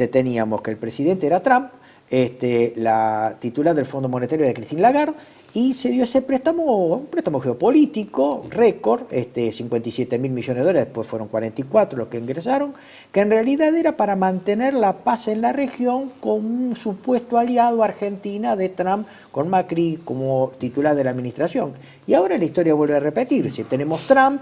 teníamos que el presidente era Trump, la titular del Fondo Monetario era Christine Lagarde, y se dio ese préstamo, un préstamo geopolítico, récord, 57.000 millones de dólares, después fueron 44 los que ingresaron, que en realidad era para mantener la paz en la región con un supuesto aliado Argentina de Trump, con Macri como titular de la administración. Y ahora la historia vuelve a repetirse. Tenemos Trump,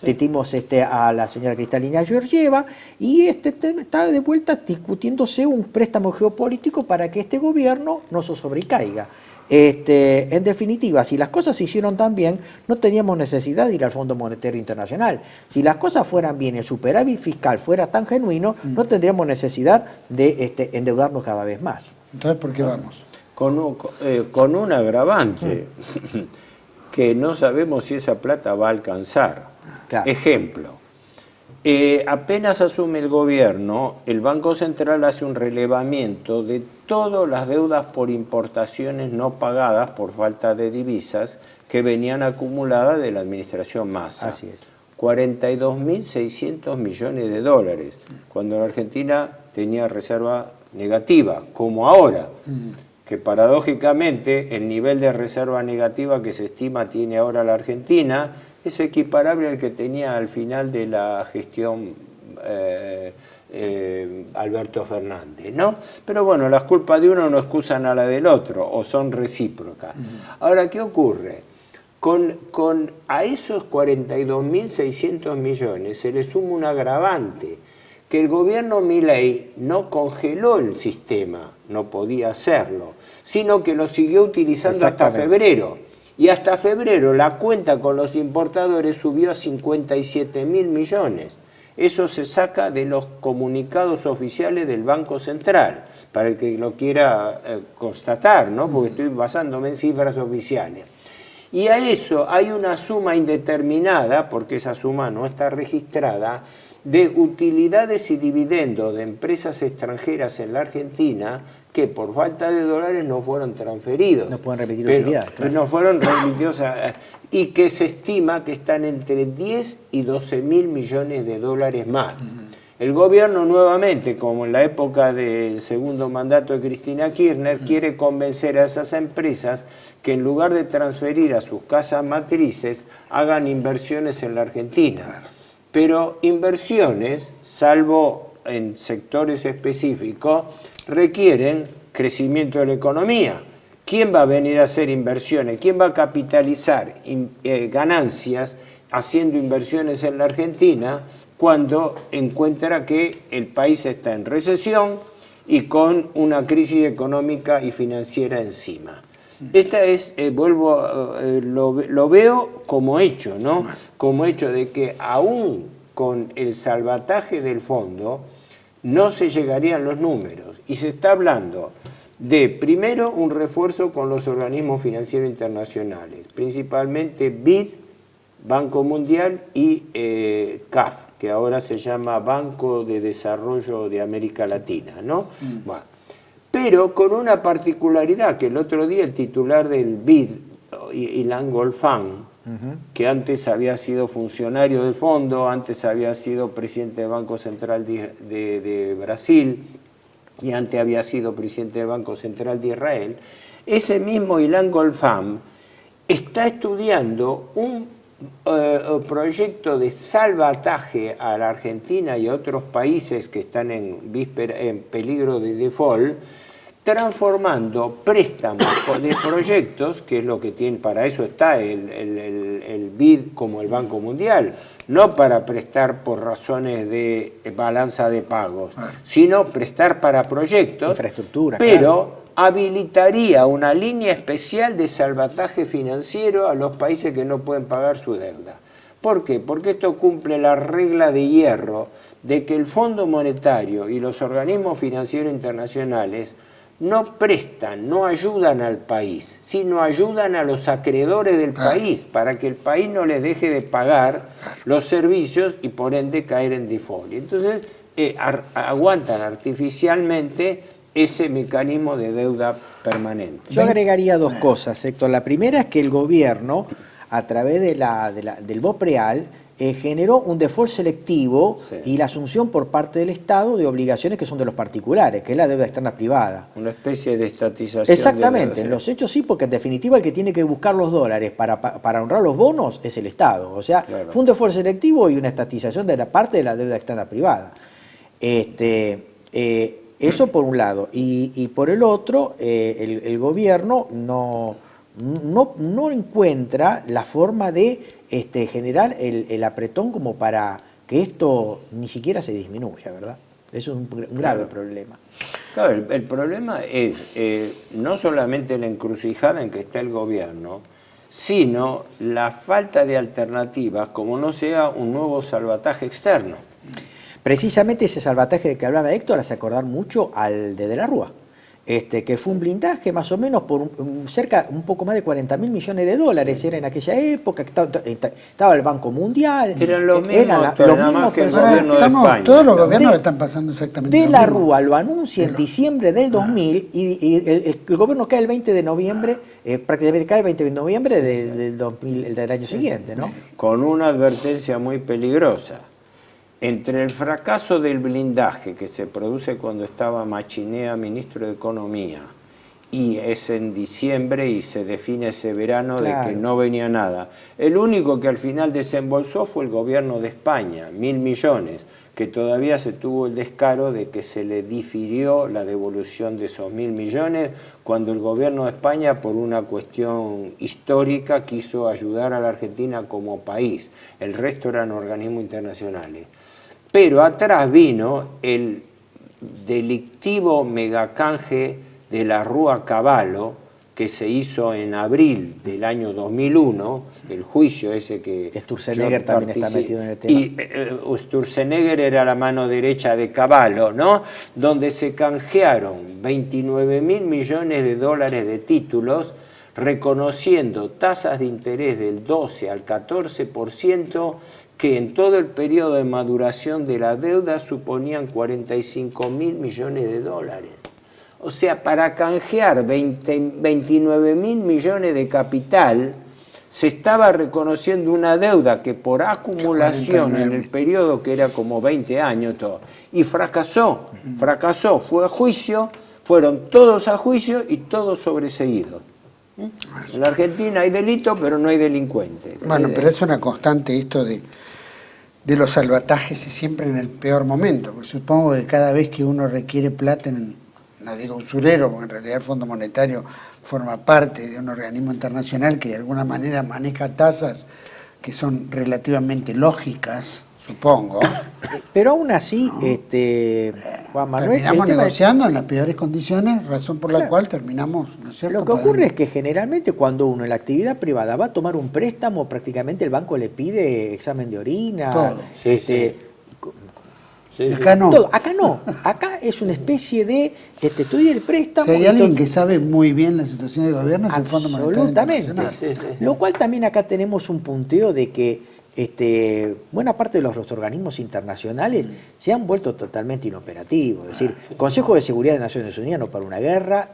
tenemos a la señora Kristalina Georgieva y está de vuelta discutiéndose un préstamo geopolítico para que este gobierno no se sobrecaiga. En definitiva, si las cosas se hicieron tan bien, no teníamos necesidad de ir al Fondo Monetario Internacional. Si las cosas fueran bien, el superávit fiscal fuera tan genuino, no tendríamos necesidad de endeudarnos cada vez más. Entonces, ¿por qué vamos? Con un agravante, que no sabemos si esa plata va a alcanzar. Claro. Ejemplo, apenas asume el gobierno, el Banco Central hace un relevamiento de todas las deudas por importaciones no pagadas por falta de divisas que venían acumuladas de la administración Massa. Así es. 42.600 millones de dólares, cuando la Argentina tenía reserva negativa, como ahora, que paradójicamente el nivel de reserva negativa que se estima tiene ahora la Argentina es equiparable al que tenía al final de la gestión Alberto Fernández, ¿no? Pero bueno, las culpas de uno no excusan a la del otro, o son recíprocas. Ahora, ¿qué ocurre? A esos 42.600 millones se le suma un agravante, que el gobierno Milei no congeló el sistema, no podía hacerlo, sino que lo siguió utilizando hasta febrero. Y hasta febrero la cuenta con los importadores subió a 57.000 millones. Eso se saca de los comunicados oficiales del Banco Central, para el que lo quiera constatar, ¿no? Porque estoy basándome en cifras oficiales. Y a eso hay una suma indeterminada, porque esa suma no está registrada, de utilidades y dividendos de empresas extranjeras en la Argentina que por falta de dólares no fueron transferidos. No pueden repetir utilidades. Claro. No fueron remitidos y que se estima que están entre 10 y 12.000 millones de dólares más. El gobierno nuevamente, como en la época del segundo mandato de Cristina Kirchner, quiere convencer a esas empresas que en lugar de transferir a sus casas matrices, hagan inversiones en la Argentina. Pero inversiones, salvo en sectores específicos, requieren crecimiento de la economía. ¿Quién va a venir a hacer inversiones? ¿Quién va a capitalizar ganancias haciendo inversiones en la Argentina cuando encuentra que el país está en recesión y con una crisis económica y financiera encima? Esta es, lo veo como hecho, ¿no? Como hecho de que aún con el salvataje del fondo no se llegarían los números. Y se está hablando de, primero, un refuerzo con los organismos financieros internacionales, principalmente BID, Banco Mundial y CAF, que ahora se llama Banco de Desarrollo de América Latina, ¿no? Bueno, pero con una particularidad, que el otro día el titular del BID, Ilan Golfan, que antes había sido funcionario del fondo, antes había sido presidente del Banco Central de Brasil y antes había sido presidente del Banco Central de Israel, ese mismo Ilan Golfan está estudiando un proyecto de salvataje a la Argentina y a otros países que están en peligro de default, transformando préstamos de proyectos, que es lo que tiene, para eso está el BID como el Banco Mundial, no para prestar por razones de balanza de pagos, sino prestar para proyectos, infraestructura, pero claro, habilitaría una línea especial de salvataje financiero a los países que no pueden pagar su deuda. ¿Por qué? Porque esto cumple la regla de hierro de que el Fondo Monetario y los organismos financieros internacionales no prestan, no ayudan al país, sino ayudan a los acreedores del país para que el país no les deje de pagar los servicios y por ende caer en default. Entonces aguantan artificialmente ese mecanismo de deuda permanente. Yo agregaría dos cosas, Héctor. La primera es que el gobierno, a través del BOPREAL, generó un default selectivo y la asunción por parte del Estado de obligaciones que son de los particulares, que es la deuda externa privada. Una especie de estatización. Exactamente, en los hechos sí, porque en definitiva el que tiene que buscar los dólares para honrar los bonos es el Estado. O sea, claro, fue un default selectivo y una estatización de la parte de la deuda externa privada. Eso por un lado. Y por el otro, el gobierno no encuentra la forma de generar el apretón como para que esto ni siquiera se disminuya, ¿verdad? Eso es un grave problema. Claro, el problema es no solamente la encrucijada en que está el gobierno, sino la falta de alternativas, como no sea un nuevo salvataje externo. Precisamente ese salvataje de que hablaba Héctor hace acordar mucho al de la Rúa. que fue un blindaje más o menos por un poco más de 40.000 millones de dólares, era en aquella época, estaba el Banco Mundial. Eran los mismos, todos los gobiernos están pasando exactamente De lo la mismo. Rúa lo anuncia en diciembre del 2000 y el gobierno cae el 20 de noviembre, prácticamente cae el 20 de noviembre del 2000, del año siguiente, ¿no? Con una advertencia muy peligrosa. Entre el fracaso del blindaje que se produce cuando estaba Machinea ministro de Economía y es en diciembre y se define ese verano de que no venía nada, el único que al final desembolsó fue el gobierno de España, 1.000 millones, que todavía se tuvo el descaro de que se le difirió la devolución de esos 1.000 millones cuando el gobierno de España, por una cuestión histórica, quiso ayudar a la Argentina como país. El resto eran organismos internacionales. Pero atrás vino el delictivo megacanje de la Rúa Cavallo, que se hizo en abril del año 2001, el juicio ese que... Sturzenegger también está metido en el tema. Y Sturzenegger era la mano derecha de Cavallo, ¿no? Donde se canjearon 29.000 millones de dólares de títulos, reconociendo tasas de interés del 12 al 14%, que en todo el periodo de maduración de la deuda suponían 45.000 millones de dólares. O sea, para canjear 29.000 millones de capital, se estaba reconociendo una deuda que por acumulación en el periodo, que era como 20 años, todo, y fracasó, fue a juicio, fueron todos a juicio y todos sobreseídos. En la Argentina hay delito, pero no hay delincuentes. Bueno, pero es una constante esto de los salvatajes y siempre en el peor momento, porque supongo que cada vez que uno requiere plata, no digo usurero, porque en realidad el Fondo Monetario forma parte de un organismo internacional que de alguna manera maneja tasas que son relativamente lógicas, supongo. Pero aún así, Juan Manuel... Terminamos negociando en las peores condiciones, razón por la cual terminamos, ¿no es cierto? Lo que ocurre es que generalmente cuando uno en la actividad privada va a tomar un préstamo, prácticamente el banco le pide examen de orina. Todo. Acá no. Todo. Acá no. Acá es una especie de estudio del préstamo. Si hay alguien que sabe muy bien la situación del gobierno es el Fondo Monetario Internacional. Absolutamente. Lo cual también acá tenemos un punteo de que buena parte de los organismos internacionales se han vuelto totalmente inoperativos. Es decir, el Consejo de Seguridad de Naciones Unidas no para una guerra,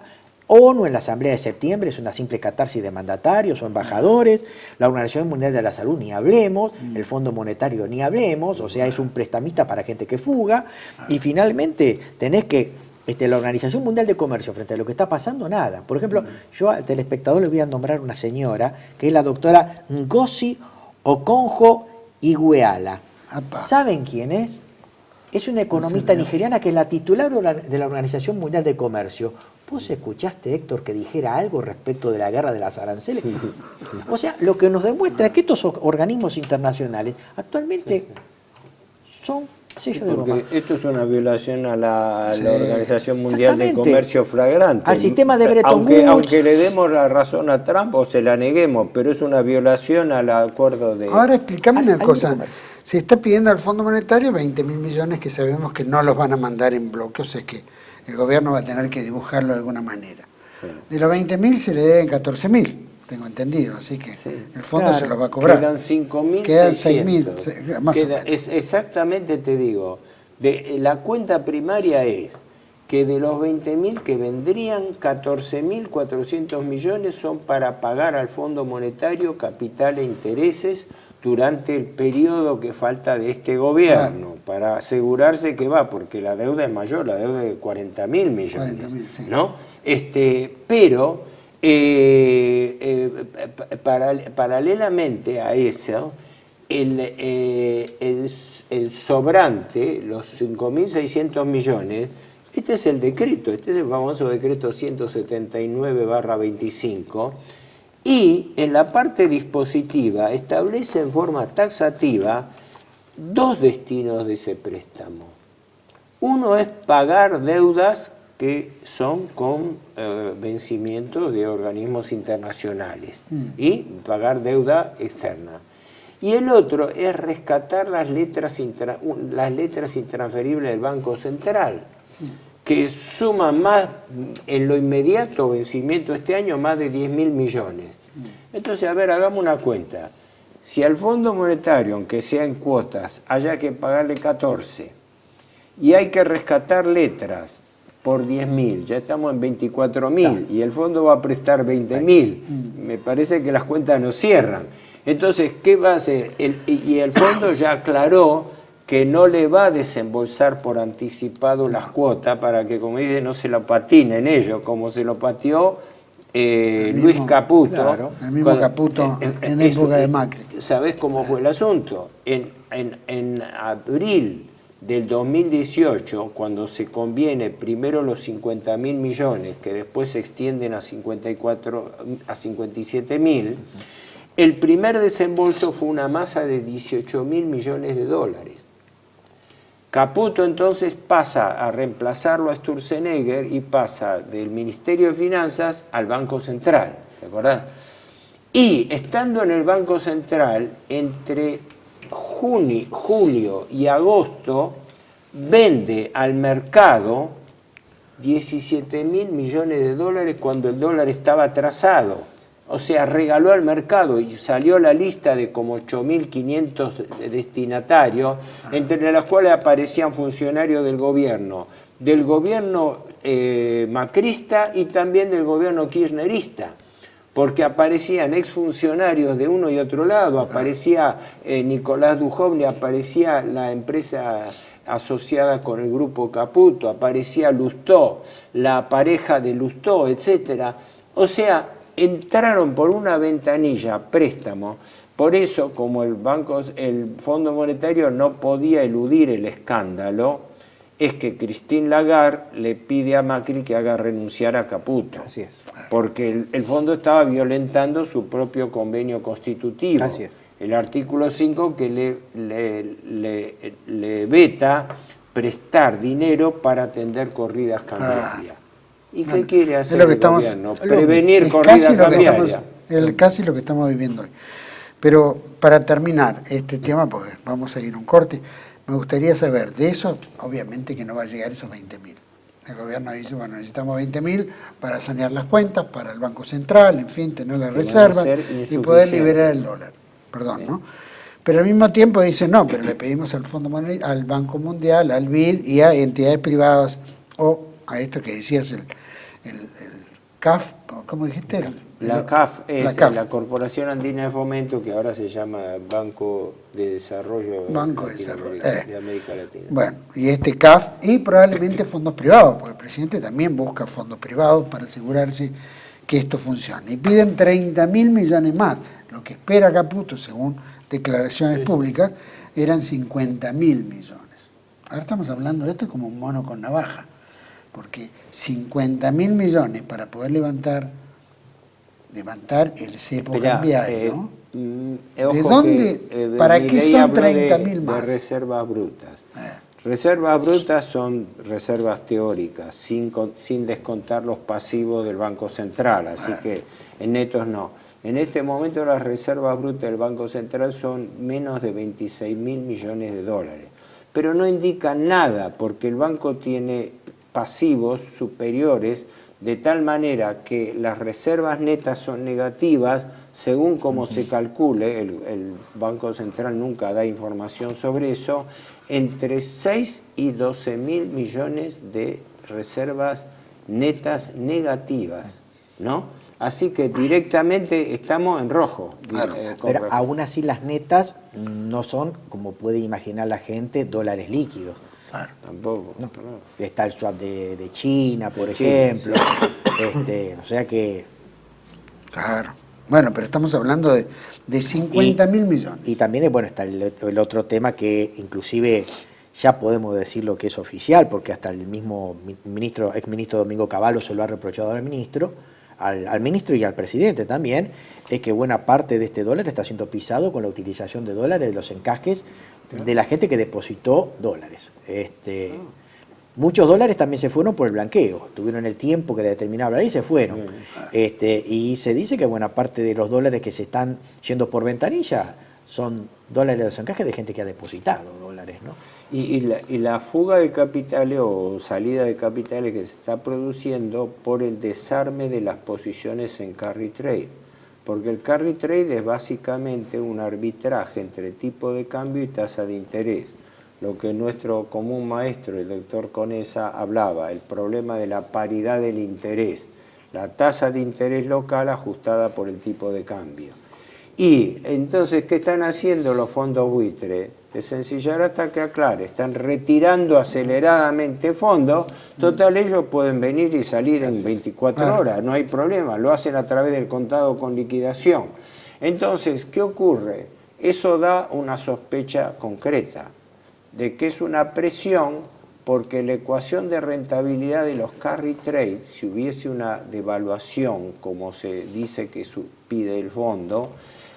ONU en la Asamblea de Septiembre es una simple catarsis de mandatarios o embajadores, la Organización Mundial de la Salud ni hablemos, el Fondo Monetario ni hablemos, o sea, es un prestamista para gente que fuga, y finalmente tenés que la Organización Mundial de Comercio, frente a lo que está pasando, nada. Por ejemplo, yo al telespectador le voy a nombrar una señora, que es la doctora Ngozi Okonjo-Iweala. ¿Saben quién es? Es una economista nigeriana que es la titular de la Organización Mundial de Comercio. ¿Vos escuchaste, Héctor, que dijera algo respecto de la guerra de las aranceles? O sea, lo que nos demuestra es que estos organismos internacionales actualmente son sellos de goma. Porque esto es una violación a la Organización Mundial de Comercio flagrante. Al sistema de Bretton Woods. Aunque le demos la razón a Trump o se la neguemos, pero es una violación al acuerdo de... Ahora explícame una cosa. Se está pidiendo al Fondo Monetario 20.000 millones que sabemos que no los van a mandar en bloque, o sea que el gobierno va a tener que dibujarlo de alguna manera. Sí. De los 20.000 se le deben 14.000, tengo entendido, así que el fondo se los va a cobrar. Quedan 5.000. Quedan 6.000, más o menos. Exactamente te digo, la cuenta primaria es que de los 20.000 que vendrían, 14.400 millones son para pagar al Fondo Monetario capital e intereses durante el periodo que falta de este gobierno, para asegurarse que va, porque la deuda es mayor, la deuda es de 40.000 millones, ¿no? Pero paralelamente a eso, el sobrante, los 5.600 millones, este es el decreto, este es el famoso decreto 179/25, y en la parte dispositiva establece en forma taxativa dos destinos de ese préstamo. Uno es pagar deudas que son con vencimientos de organismos internacionales y pagar deuda externa. Y el otro es rescatar las letras intransferibles del Banco Central, que suman más en lo inmediato vencimiento este año, más de 10.000 millones. Entonces, a ver, hagamos una cuenta. Si al Fondo Monetario, aunque sea en cuotas, haya que pagarle 14 y hay que rescatar letras por 10.000, ya estamos en 24.000 y el fondo va a prestar 20.000, me parece que las cuentas no cierran. Entonces, ¿qué va a hacer? Y el fondo ya aclaró que no le va a desembolsar por anticipado las cuotas para que, como dice, no se lo patinen ellos, como se lo pateó Luis Caputo. Claro, el mismo Caputo en época de Macri. ¿Sabés cómo fue el asunto? En abril del 2018, cuando se conviene primero los 50.000 millones, que después se extienden a 57.000, el primer desembolso fue una masa de 18.000 millones de dólares. Caputo entonces pasa a reemplazarlo a Sturzenegger y pasa del Ministerio de Finanzas al Banco Central, ¿te acordás? Y estando en el Banco Central, entre julio y agosto, vende al mercado 17.000 millones de dólares cuando el dólar estaba atrasado. O sea, regaló al mercado y salió la lista de como 8.500 destinatarios, entre las cuales aparecían funcionarios del gobierno macrista y también del gobierno kirchnerista, porque aparecían exfuncionarios de uno y otro lado, aparecía Nicolás Dujovne, aparecía la empresa asociada con el grupo Caputo, aparecía Lustó, la pareja de Lustó, etc. O sea, entraron por una ventanilla préstamo. Por eso, como el Fondo Monetario no podía eludir el escándalo, es que Christine Lagarde le pide a Macri que haga renunciar a Caputo. Así es. Porque el fondo estaba violentando su propio convenio constitutivo. Así es. El artículo 5 que le veta prestar dinero para atender corridas cambiarias. ¿Y qué quiere hacer el gobierno? Prevenir corridas cambiarias. Casi lo que estamos viviendo hoy. Pero para terminar este tema, porque vamos a ir a un corte, me gustaría saber de eso, obviamente que no va a llegar esos 20.000. El gobierno dice, bueno, necesitamos 20.000 para sanear las cuentas, para el Banco Central, en fin, tener las reservas y poder liberar el dólar. Perdón, ¿no? Pero al mismo tiempo dice, no, pero le pedimos al Fondo Monetario, al Banco Mundial, al BID y a entidades privadas o a esto que decías, el CAF, ¿cómo dijiste? La CAF es la Corporación Andina de Fomento, que ahora se llama Banco de Desarrollo, de América Latina. Bueno, y este CAF y probablemente fondos privados, porque el presidente también busca fondos privados para asegurarse que esto funcione. Y piden 30.000 millones más. Lo que espera Caputo, según declaraciones públicas, eran 50.000 millones. Ahora estamos hablando de esto como un mono con navaja, porque 50.000 millones para poder levantar el cepo cambiario. ¿De dónde? ¿Para qué son 30.000 más? De reservas brutas. Reservas brutas son reservas teóricas, sin descontar los pasivos del Banco Central, así que en netos no. En este momento las reservas brutas del Banco Central son menos de 26.000 millones de dólares. Pero no indican nada, porque el banco tiene pasivos superiores, de tal manera que las reservas netas son negativas, según como se calcule, el Banco Central nunca da información sobre eso, entre 6 y 12.000 millones de reservas netas negativas, ¿no? Así que directamente estamos en rojo. Pero aún así las netas no son, como puede imaginar la gente, dólares líquidos. Claro. Tampoco. No. Está el swap de China, por ejemplo. O sea que... Claro. Bueno, pero estamos hablando de 50.000 millones. Y también está el otro tema que inclusive ya podemos decir lo que es oficial, porque hasta el mismo exministro Domingo Cavallo se lo ha reprochado al ministro y al presidente también, es que buena parte de este dólar está siendo pisado con la utilización de dólares, de los encajes de la gente que depositó dólares. Muchos dólares también se fueron por el blanqueo, tuvieron el tiempo que determinaba la ley y se fueron. Y se dice que buena parte de los dólares que se están yendo por ventanilla son dólares de los encajes de gente que ha depositado dólares. dólares, ¿no? Y la fuga de capitales o salida de capitales que se está produciendo por el desarme de las posiciones en carry trade. Porque el carry trade es básicamente un arbitraje entre tipo de cambio y tasa de interés. Lo que nuestro común maestro, el doctor Conesa, hablaba, el problema de la paridad del interés, la tasa de interés local ajustada por el tipo de cambio. Y entonces, ¿qué están haciendo los fondos buitre? Es sencillar hasta que aclare, están retirando aceleradamente fondos, total ellos pueden venir y salir en 24 horas, no hay problema, lo hacen a través del contado con liquidación. Entonces, ¿qué ocurre? Eso da una sospecha concreta de que es una presión porque la ecuación de rentabilidad de los carry trade, si hubiese una devaluación, como se dice que pide el fondo,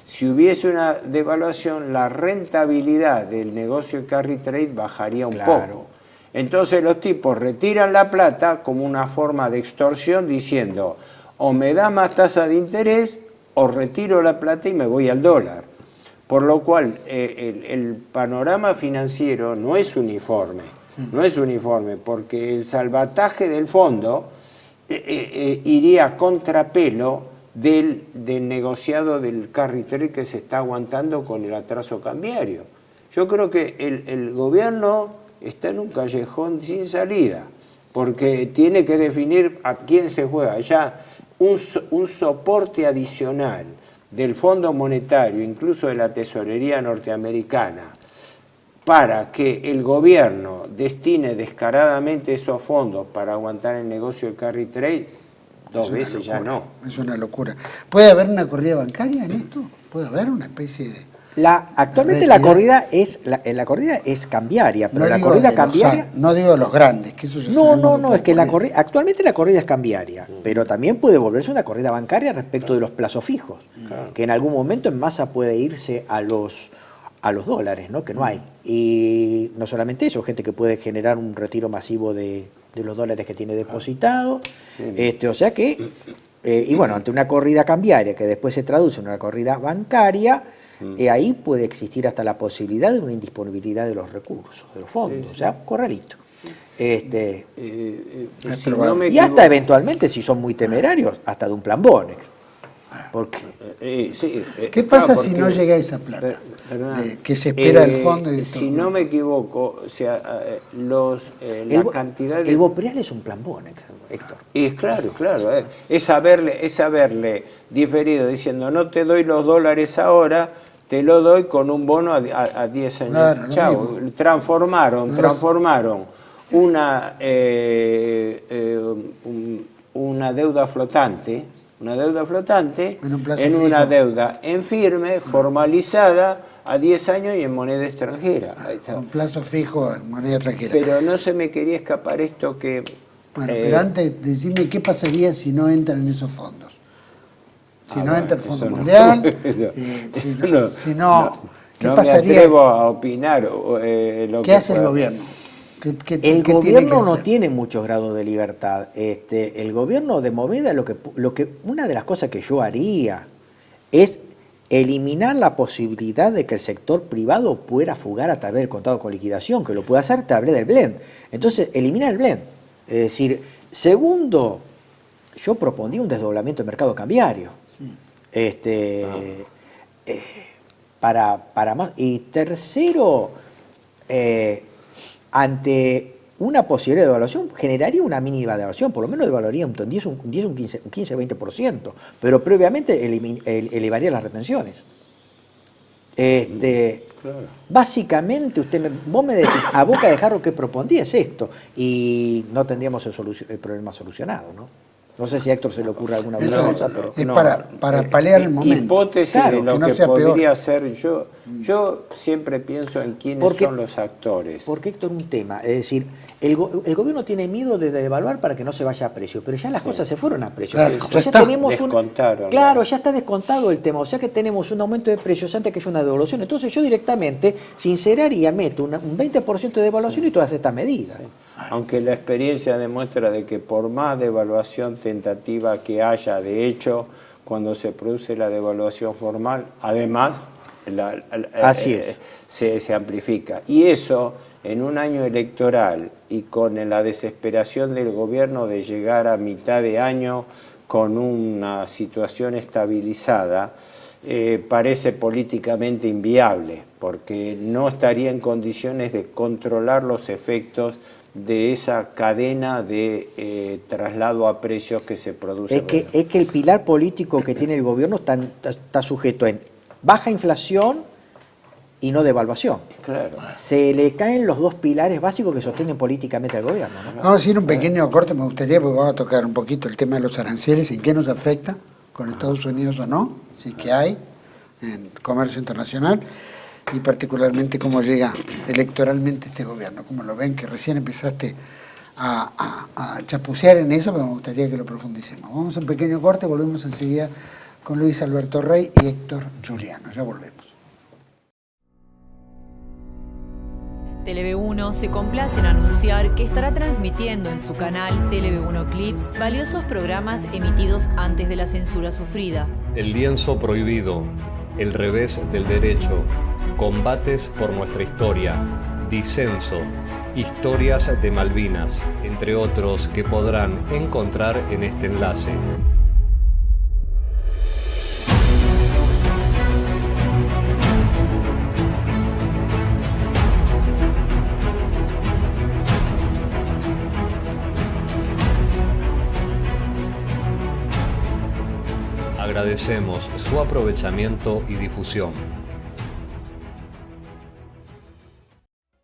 si hubiese una devaluación, la rentabilidad del negocio de carry trade bajaría un poco. Entonces los tipos retiran la plata como una forma de extorsión diciendo o me da más tasa de interés o retiro la plata y me voy al dólar. Por lo cual el panorama financiero no es uniforme, porque el salvataje del fondo iría a contrapelo del negociado del carry trade que se está aguantando con el atraso cambiario. Yo creo que el gobierno está en un callejón sin salida, porque tiene que definir a quién se juega. Ya un soporte adicional del Fondo Monetario, incluso de la Tesorería norteamericana, para que el gobierno destine descaradamente esos fondos para aguantar el negocio del carry trade, dos veces ya no. Es una locura. ¿Puede haber una corrida bancaria en esto? ¿Puede haber una especie de...? Actualmente la corrida es cambiaria, pero la corrida cambiaria... No digo de los grandes, que eso ya No, es que actualmente la corrida es cambiaria, pero también puede volverse una corrida bancaria respecto de los plazos fijos, que en algún momento en masa puede irse a los dólares, ¿no? Que no hay. Y no solamente eso, gente que puede generar un retiro masivo de los dólares que tiene depositado. O sea que, y bueno, ante una corrida cambiaria que después se traduce en una corrida bancaria, ahí puede existir hasta la posibilidad de una indisponibilidad de los recursos, de los fondos, o sea, corralito. Y hasta eventualmente, si son muy temerarios, hasta de un plan Bonex. ¿Qué pasa si no llega esa plata? Que se espera el fondo y si no me equivoco, o sea, la cantidad de... El Bopreal es un plan Bonex, Héctor. Y claro, es haberle diferido diciendo no te doy los dólares ahora, te lo doy con un bono a 10 años. Claro, chao, transformaron una deuda flotante en una deuda en firme, formalizada, a 10 años y en moneda extranjera. Un plazo fijo en moneda extranjera. Pero no se me quería escapar esto que... Bueno, pero antes decime qué pasaría si no entran esos fondos. Si no entra el Fondo Mundial, ¿qué pasaría? Me atrevo a opinar. ¿Qué hace el gobierno? El gobierno no tiene muchos grados de libertad. El gobierno de Movida, una de las cosas que yo haría es eliminar la posibilidad de que el sector privado pueda fugar a través del contado con liquidación, que lo pueda hacer a través del blend. Entonces, eliminar el blend. Es decir, segundo, yo propondría un desdoblamiento del mercado cambiario. Para más. Y tercero, ante una posibilidad de devaluación, generaría una mínima devaluación, por lo menos devaluaría un 10, un 15, 20%, pero previamente elevaría las retenciones. Básicamente, vos me decís, a boca de jarro, ¿qué propondría? Es esto, y no tendríamos el problema solucionado, ¿no? No sé si a Héctor se le ocurre alguna otra cosa, pero... Es para paliar el momento. Hipótesis de lo que podría ser yo. Yo siempre pienso en quiénes son los actores. Porque, Héctor, un tema, es decir, el gobierno tiene miedo de devaluar para que no se vaya a precio, pero ya las cosas se fueron a precio. Claro, ya está descontado el tema, o sea que tenemos un aumento de precios antes que haya una devaluación. Entonces yo directamente sinceraría, meto un 20% de devaluación y todas estas medidas. Aunque la experiencia demuestra de que por más devaluación tentativa que haya, de hecho, cuando se produce la devaluación formal, además Así es. se amplifica. Y eso, en un año electoral y con la desesperación del gobierno de llegar a mitad de año con una situación estabilizada, parece políticamente inviable, porque no estaría en condiciones de controlar los efectos de esa cadena de traslado a precios que se produce. Es que el pilar político que tiene el gobierno está sujeto en baja inflación y no devaluación. Claro. Se le caen los dos pilares básicos que sostienen políticamente al gobierno, ¿no? Vamos a hacer un pequeño corte, me gustaría, porque vamos a tocar un poquito el tema de los aranceles, en qué nos afecta, con Estados Unidos o no, si es que hay en comercio internacional, y particularmente cómo llega electoralmente este gobierno. Como lo ven, que recién empezaste a chapucear en eso, pero me gustaría que lo profundicemos. Vamos a un pequeño corte, volvemos enseguida con Luis Alberto Rey y Héctor Giuliano. Ya volvemos. TLV1 se complace en anunciar que estará transmitiendo en su canal TLV1 Clips valiosos programas emitidos antes de la censura sufrida. El lienzo prohibido, el revés del derecho, combates por nuestra historia, disenso, historias de Malvinas, entre otros que podrán encontrar en este enlace. Agradecemos su aprovechamiento y difusión.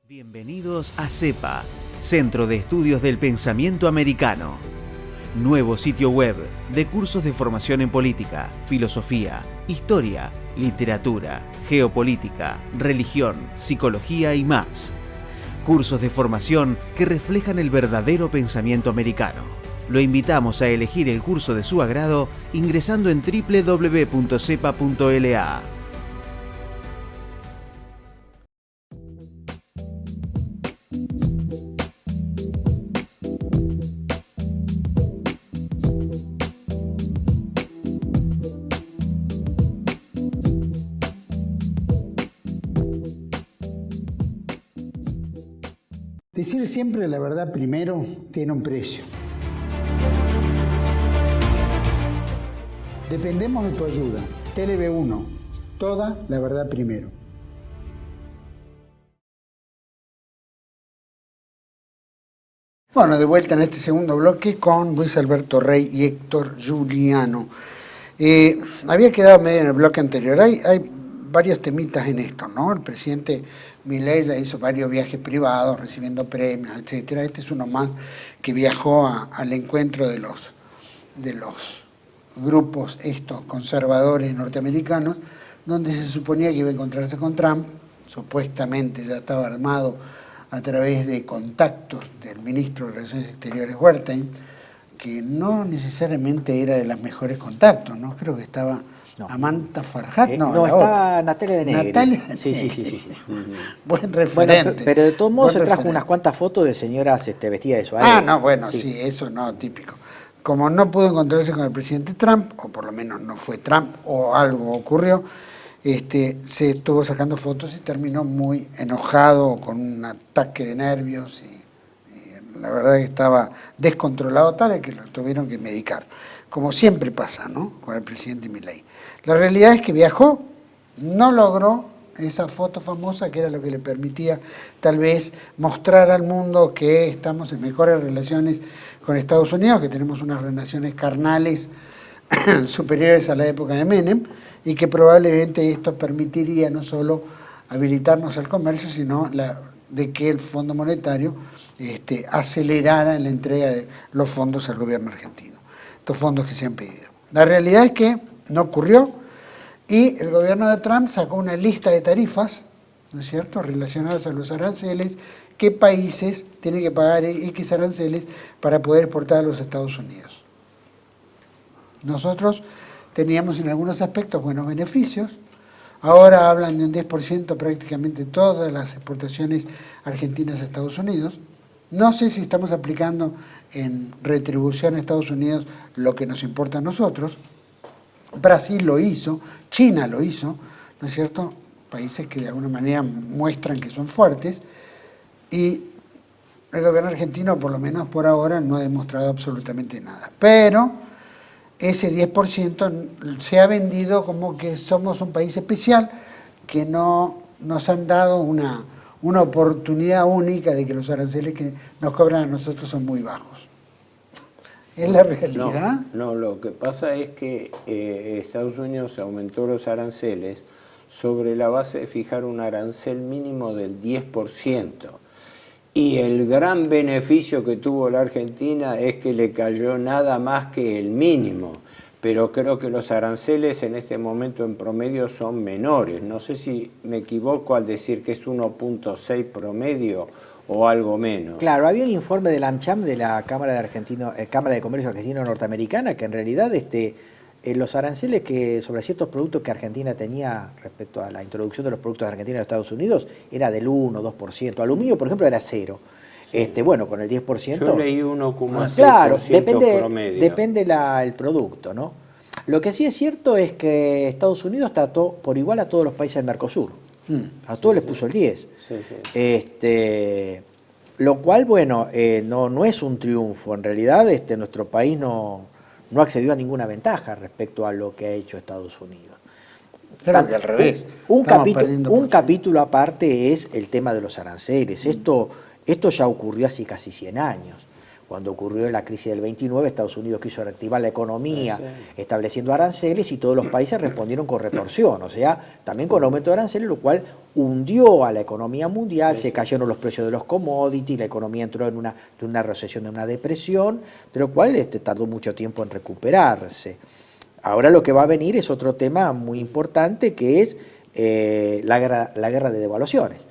Bienvenidos a CEPA, Centro de Estudios del Pensamiento Americano. Nuevo sitio web de cursos de formación en política, filosofía, historia, literatura, geopolítica, religión, psicología y más. Cursos de formación que reflejan el verdadero pensamiento americano. Lo invitamos a elegir el curso de su agrado ingresando en www.cepa.la. Decir siempre la verdad primero tiene un precio. Dependemos de tu ayuda. TLV1, toda la verdad primero. Bueno, de vuelta en este segundo bloque con Luis Alberto Rey y Héctor Giuliano. Había quedado medio en el bloque anterior. Hay varios temitas en esto, ¿no? El presidente Milei ya hizo varios viajes privados, recibiendo premios, etcétera. Este es uno más que viajó al encuentro de los grupos estos conservadores norteamericanos, donde se suponía que iba a encontrarse con Trump. Supuestamente ya estaba armado a través de contactos del ministro de Relaciones Exteriores Wertheim, que no necesariamente era de los mejores contactos, ¿no? Creo que estaba Amanta Farhat, estaba Natalia de Negri. Natalia Sí. Buen referente. Bueno, pero de todos modos se trajo unas cuantas fotos de señoras vestidas de suárez. Sí, eso no, típico. Como no pudo encontrarse con el presidente Trump, o por lo menos no fue Trump, o algo ocurrió, se estuvo sacando fotos y terminó muy enojado, con un ataque de nervios, y la verdad que estaba descontrolado, tal que lo tuvieron que medicar, como siempre pasa, ¿no?, con el presidente Milei. La realidad es que viajó, no logró esa foto famosa, que era lo que le permitía tal vez mostrar al mundo que estamos en mejores relaciones con Estados Unidos, que tenemos unas relaciones carnales superiores a la época de Menem, y que probablemente esto permitiría no solo habilitarnos al comercio, sino de que el Fondo Monetario acelerara en la entrega de los fondos al gobierno argentino, estos fondos que se han pedido. La realidad es que no ocurrió, y el gobierno de Trump sacó una lista de tarifas, ¿no es cierto?, relacionadas a los aranceles, qué países tienen que pagar X aranceles para poder exportar a los Estados Unidos. Nosotros teníamos en algunos aspectos buenos beneficios. Ahora hablan de un 10% prácticamente todas las exportaciones argentinas a Estados Unidos. No sé si estamos aplicando en retribución a Estados Unidos lo que nos importa a nosotros. Brasil lo hizo, China lo hizo, ¿no es cierto? países que de alguna manera muestran que son fuertes, y el gobierno argentino, por lo menos por ahora, no ha demostrado absolutamente nada. Pero ese 10% se ha vendido como que somos un país especial, que no nos han dado una oportunidad única de que los aranceles que nos cobran a nosotros son muy bajos. ¿Es la realidad? No, lo que pasa es que Estados Unidos aumentó los aranceles sobre la base de fijar un arancel mínimo del 10%. Y el gran beneficio que tuvo la Argentina es que le cayó nada más que el mínimo. Pero creo que los aranceles en este momento en promedio son menores. No sé si me equivoco al decir que es 1.6 promedio o algo menos. Claro, había un informe de la AmCham, de la Cámara de Comercio Argentino-Norteamericana, que en realidad los aranceles que sobre ciertos productos que Argentina tenía respecto a la introducción de los productos de Argentina en Estados Unidos era del 1 o 2%. Aluminio, por ejemplo, era 0. Bueno, con el 10%... Yo leí 1,6% claro, promedio. Depende el producto, ¿no? Lo que sí es cierto es que Estados Unidos trató por igual a todos los países del Mercosur. A todos les puso el 10. Sí. Lo cual, bueno, no es un triunfo. En realidad, nuestro país no accedió a ninguna ventaja respecto a lo que ha hecho Estados Unidos. Claro que al revés. Un capítulo aparte es el tema de los aranceles. Esto ya ocurrió hace casi 100 años. Cuando ocurrió la crisis del 29, Estados Unidos quiso reactivar la economía estableciendo aranceles y todos los países respondieron con retorsión, o sea, también con aumento de aranceles, lo cual hundió a la economía mundial, se cayeron los precios de los commodities, la economía entró en una recesión, en una depresión, de lo cual tardó mucho tiempo en recuperarse. Ahora lo que va a venir es otro tema muy importante, que es la guerra de devaluaciones.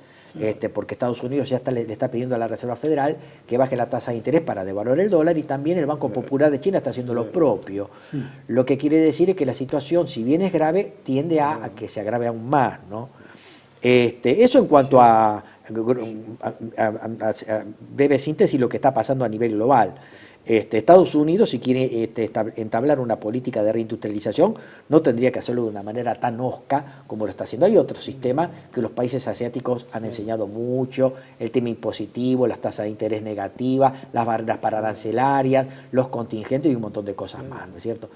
Porque Estados Unidos ya le está pidiendo a la Reserva Federal que baje la tasa de interés para devaluar el dólar, y también el Banco Popular de China está haciendo lo propio. Lo que quiere decir es que la situación, si bien es grave, tiende a que se agrave aún más, ¿no? Eso en cuanto a breve síntesis lo que está pasando a nivel global. Estados Unidos, si quiere entablar una política de reindustrialización, no tendría que hacerlo de una manera tan hosca como lo está haciendo. Hay otros sistemas que los países asiáticos han enseñado mucho, el tema impositivo, las tasas de interés negativas, las barreras pararancelarias, los contingentes y un montón de cosas más, ¿no es cierto?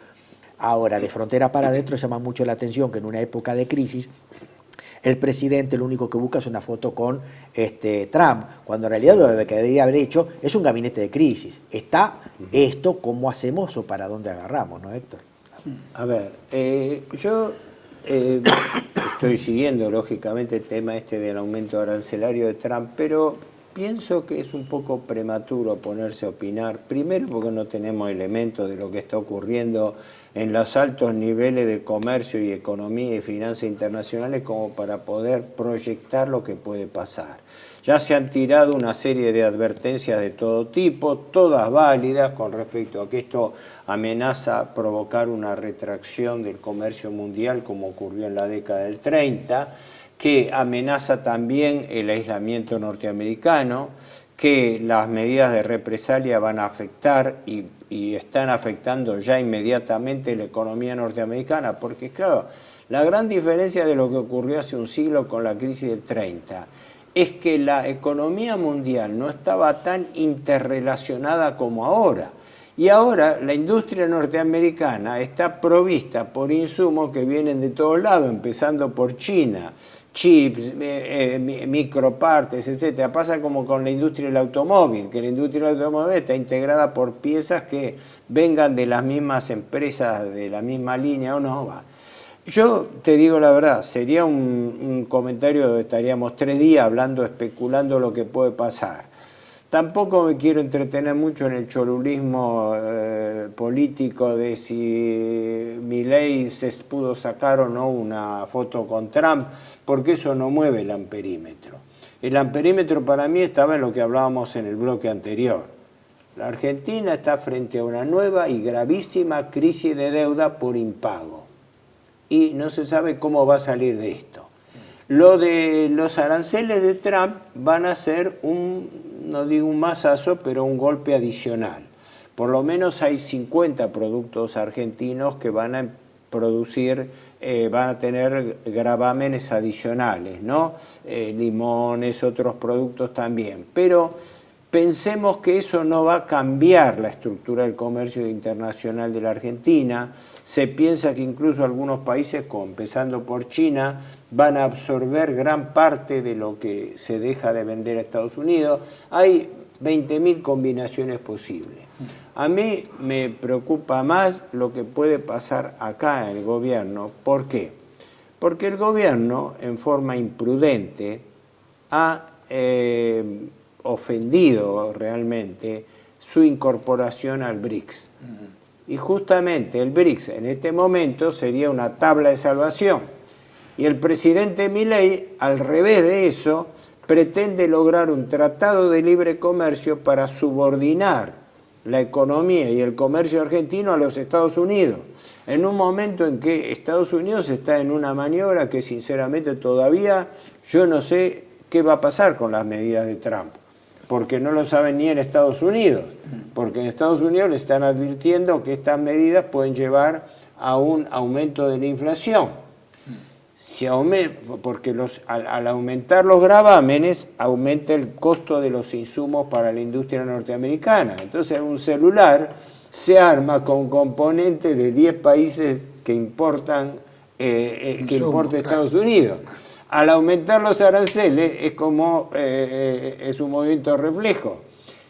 Ahora, de frontera para adentro llama mucho la atención que en una época de crisis el presidente lo único que busca es una foto con Trump, cuando en realidad lo que debería haber hecho es un gabinete de crisis. Está esto, ¿cómo hacemos o para dónde agarramos, no, Héctor? A ver, yo estoy siguiendo lógicamente el tema del aumento arancelario de Trump, pero pienso que es un poco prematuro ponerse a opinar, primero porque no tenemos elementos de lo que está ocurriendo en los altos niveles de comercio y economía y finanzas internacionales como para poder proyectar lo que puede pasar. Ya se han tirado una serie de advertencias de todo tipo, todas válidas con respecto a que esto amenaza provocar una retracción del comercio mundial como ocurrió en la década del 30, que amenaza también el aislamiento norteamericano, que las medidas de represalia van a afectar y están afectando ya inmediatamente la economía norteamericana, porque claro, la gran diferencia de lo que ocurrió hace un siglo con la crisis del 30 es que la economía mundial no estaba tan interrelacionada como ahora. Y ahora la industria norteamericana está provista por insumos que vienen de todos lados, empezando por China, chips, micropartes, etcétera. Pasa como con la industria del automóvil, que la industria del automóvil está integrada por piezas que vengan de las mismas empresas, de la misma línea o no. Yo te digo la verdad, sería un comentario, estaríamos 3 días hablando, especulando lo que puede pasar. Tampoco me quiero entretener mucho en el cholulismo político de si Milei se pudo sacar o no una foto con Trump, porque eso no mueve el amperímetro. El amperímetro para mí estaba en lo que hablábamos en el bloque anterior. La Argentina está frente a una nueva y gravísima crisis de deuda por impago. Y no se sabe cómo va a salir de esto. Lo de los aranceles de Trump van a ser no digo un mazazo, pero un golpe adicional. Por lo menos hay 50 productos argentinos que van a producir van a tener gravámenes adicionales, ¿no? Limones, otros productos también. Pero pensemos que eso no va a cambiar la estructura del comercio internacional de la Argentina. Se piensa que incluso algunos países, empezando por China, van a absorber gran parte de lo que se deja de vender a Estados Unidos. Hay 20.000 combinaciones posibles. A mí me preocupa más lo que puede pasar acá en el gobierno. ¿Por qué? Porque el gobierno, en forma imprudente, ha ofendido realmente su incorporación al BRICS. Y justamente el BRICS en este momento sería una tabla de salvación. Y el presidente Milei, al revés de eso, pretende lograr un tratado de libre comercio para subordinar la economía y el comercio argentino a los Estados Unidos, en un momento en que Estados Unidos está en una maniobra que sinceramente todavía yo no sé qué va a pasar con las medidas de Trump, porque no lo saben ni en Estados Unidos, porque en Estados Unidos le están advirtiendo que estas medidas pueden llevar a un aumento de la inflación. Porque al aumentar los gravámenes, aumenta el costo de los insumos para la industria norteamericana. Entonces un celular se arma con componentes de 10 países que importan importa Estados Unidos. Al aumentar los aranceles es como es un movimiento reflejo.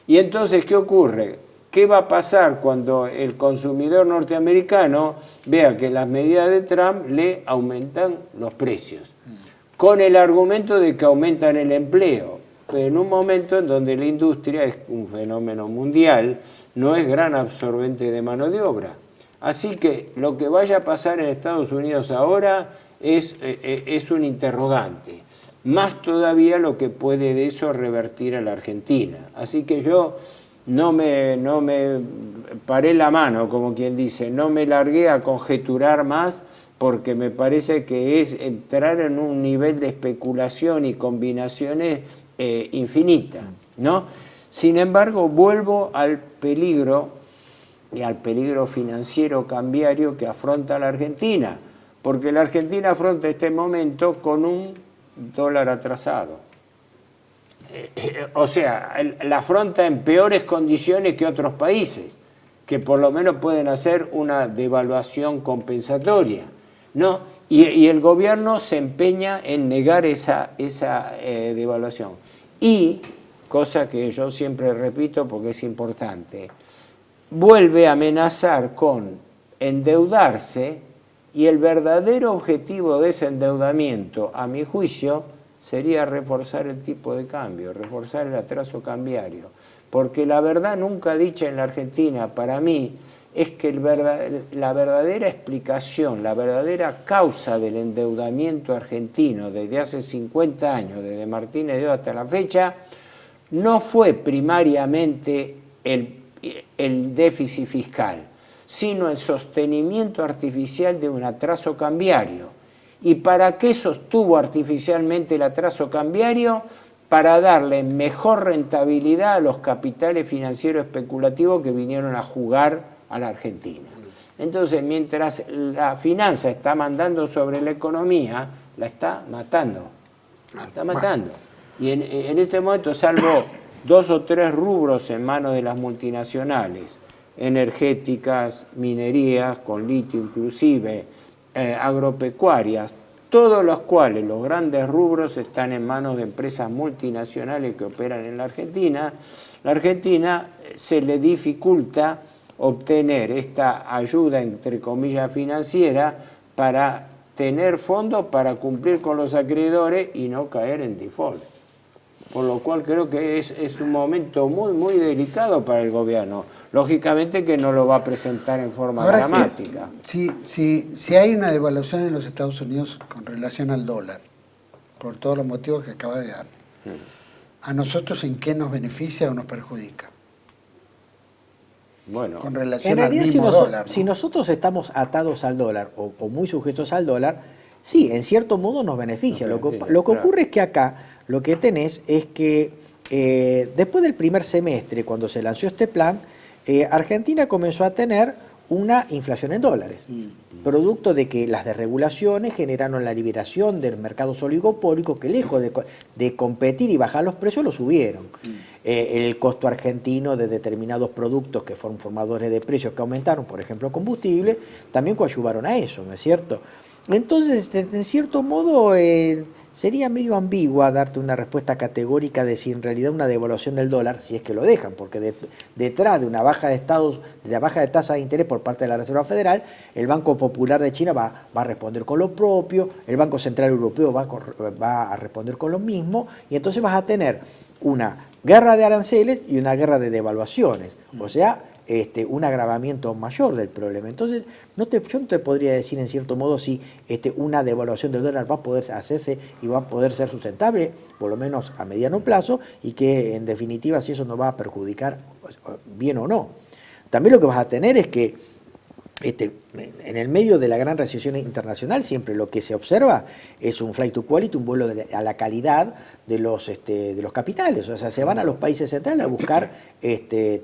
Y entonces, ¿qué ocurre? ¿Qué va a pasar cuando el consumidor norteamericano vea que las medidas de Trump le aumentan los precios? Con el argumento de que aumentan el empleo, pero en un momento en donde la industria es un fenómeno mundial, no es gran absorbente de mano de obra. Así que lo que vaya a pasar en Estados Unidos ahora es un interrogante. Más todavía lo que puede de eso revertir a la Argentina. Así que yo no me paré la mano, como quien dice, no me largué a conjeturar más, porque me parece que es entrar en un nivel de especulación y combinaciones infinita, ¿no? Sin embargo, vuelvo al peligro y al peligro financiero cambiario que afronta la Argentina, porque la Argentina afronta este momento con un dólar atrasado. O sea, la afronta en peores condiciones que otros países, que por lo menos pueden hacer una devaluación compensatoria, ¿no? Y el gobierno se empeña en negar esa devaluación. Y, cosa que yo siempre repito porque es importante, vuelve a amenazar con endeudarse, y el verdadero objetivo de ese endeudamiento, a mi juicio, sería reforzar el tipo de cambio, reforzar el atraso cambiario. Porque la verdad nunca dicha en la Argentina, para mí, es que la verdadera explicación, la verdadera causa del endeudamiento argentino desde hace 50 años, desde Martínez de Oz hasta la fecha, no fue primariamente el déficit fiscal, sino el sostenimiento artificial de un atraso cambiario. ¿Y para qué sostuvo artificialmente el atraso cambiario? Para darle mejor rentabilidad a los capitales financieros especulativos que vinieron a jugar a la Argentina. Entonces, mientras la finanza está mandando sobre la economía, la está matando. La está matando. Y en este momento, salvo 2 o 3 rubros en manos de las multinacionales, energéticas, minerías, con litio inclusive, agropecuarias, todos los cuales los grandes rubros están en manos de empresas multinacionales que operan en la Argentina se le dificulta obtener esta ayuda, entre comillas, financiera para tener fondos para cumplir con los acreedores y no caer en default. Por lo cual creo que es un momento muy, muy delicado para el gobierno. Lógicamente que no lo va a presentar en forma dramática. Si hay una devaluación en los Estados Unidos con relación al dólar, por todos los motivos que acaba de dar, ¿a nosotros en qué nos beneficia o nos perjudica? Bueno, con relación al mismo dólar, ¿no? Si nosotros estamos atados al dólar o muy sujetos al dólar, sí, en cierto modo nos beneficia. Lo que ocurre es que acá lo que tenés es que después del primer semestre, cuando se lanzó este plan, Argentina comenzó a tener una inflación en dólares, producto de que las desregulaciones generaron la liberación de mercados oligopólicos que lejos de competir y bajar los precios, lo subieron. El costo argentino de determinados productos que fueron formadores de precios que aumentaron, por ejemplo combustible, también coadyuvaron a eso, ¿no es cierto? Entonces, en cierto modo, sería medio ambigua darte una respuesta categórica de si en realidad una devaluación del dólar, si es que lo dejan, porque detrás de una baja de tasa de interés por parte de la Reserva Federal, el Banco Popular de China va a responder con lo propio, el Banco Central Europeo va a responder con lo mismo, y entonces vas a tener una guerra de aranceles y una guerra de devaluaciones, o sea, un agravamiento mayor del problema. Entonces, yo no te podría decir en cierto modo si una devaluación del dólar va a poder hacerse y va a poder ser sustentable, por lo menos a mediano plazo, y que en definitiva si eso nos va a perjudicar bien o no. También lo que vas a tener es que en el medio de la gran recesión internacional siempre lo que se observa es un flight to quality, un vuelo a la calidad de los capitales. O sea, se van a los países centrales a buscar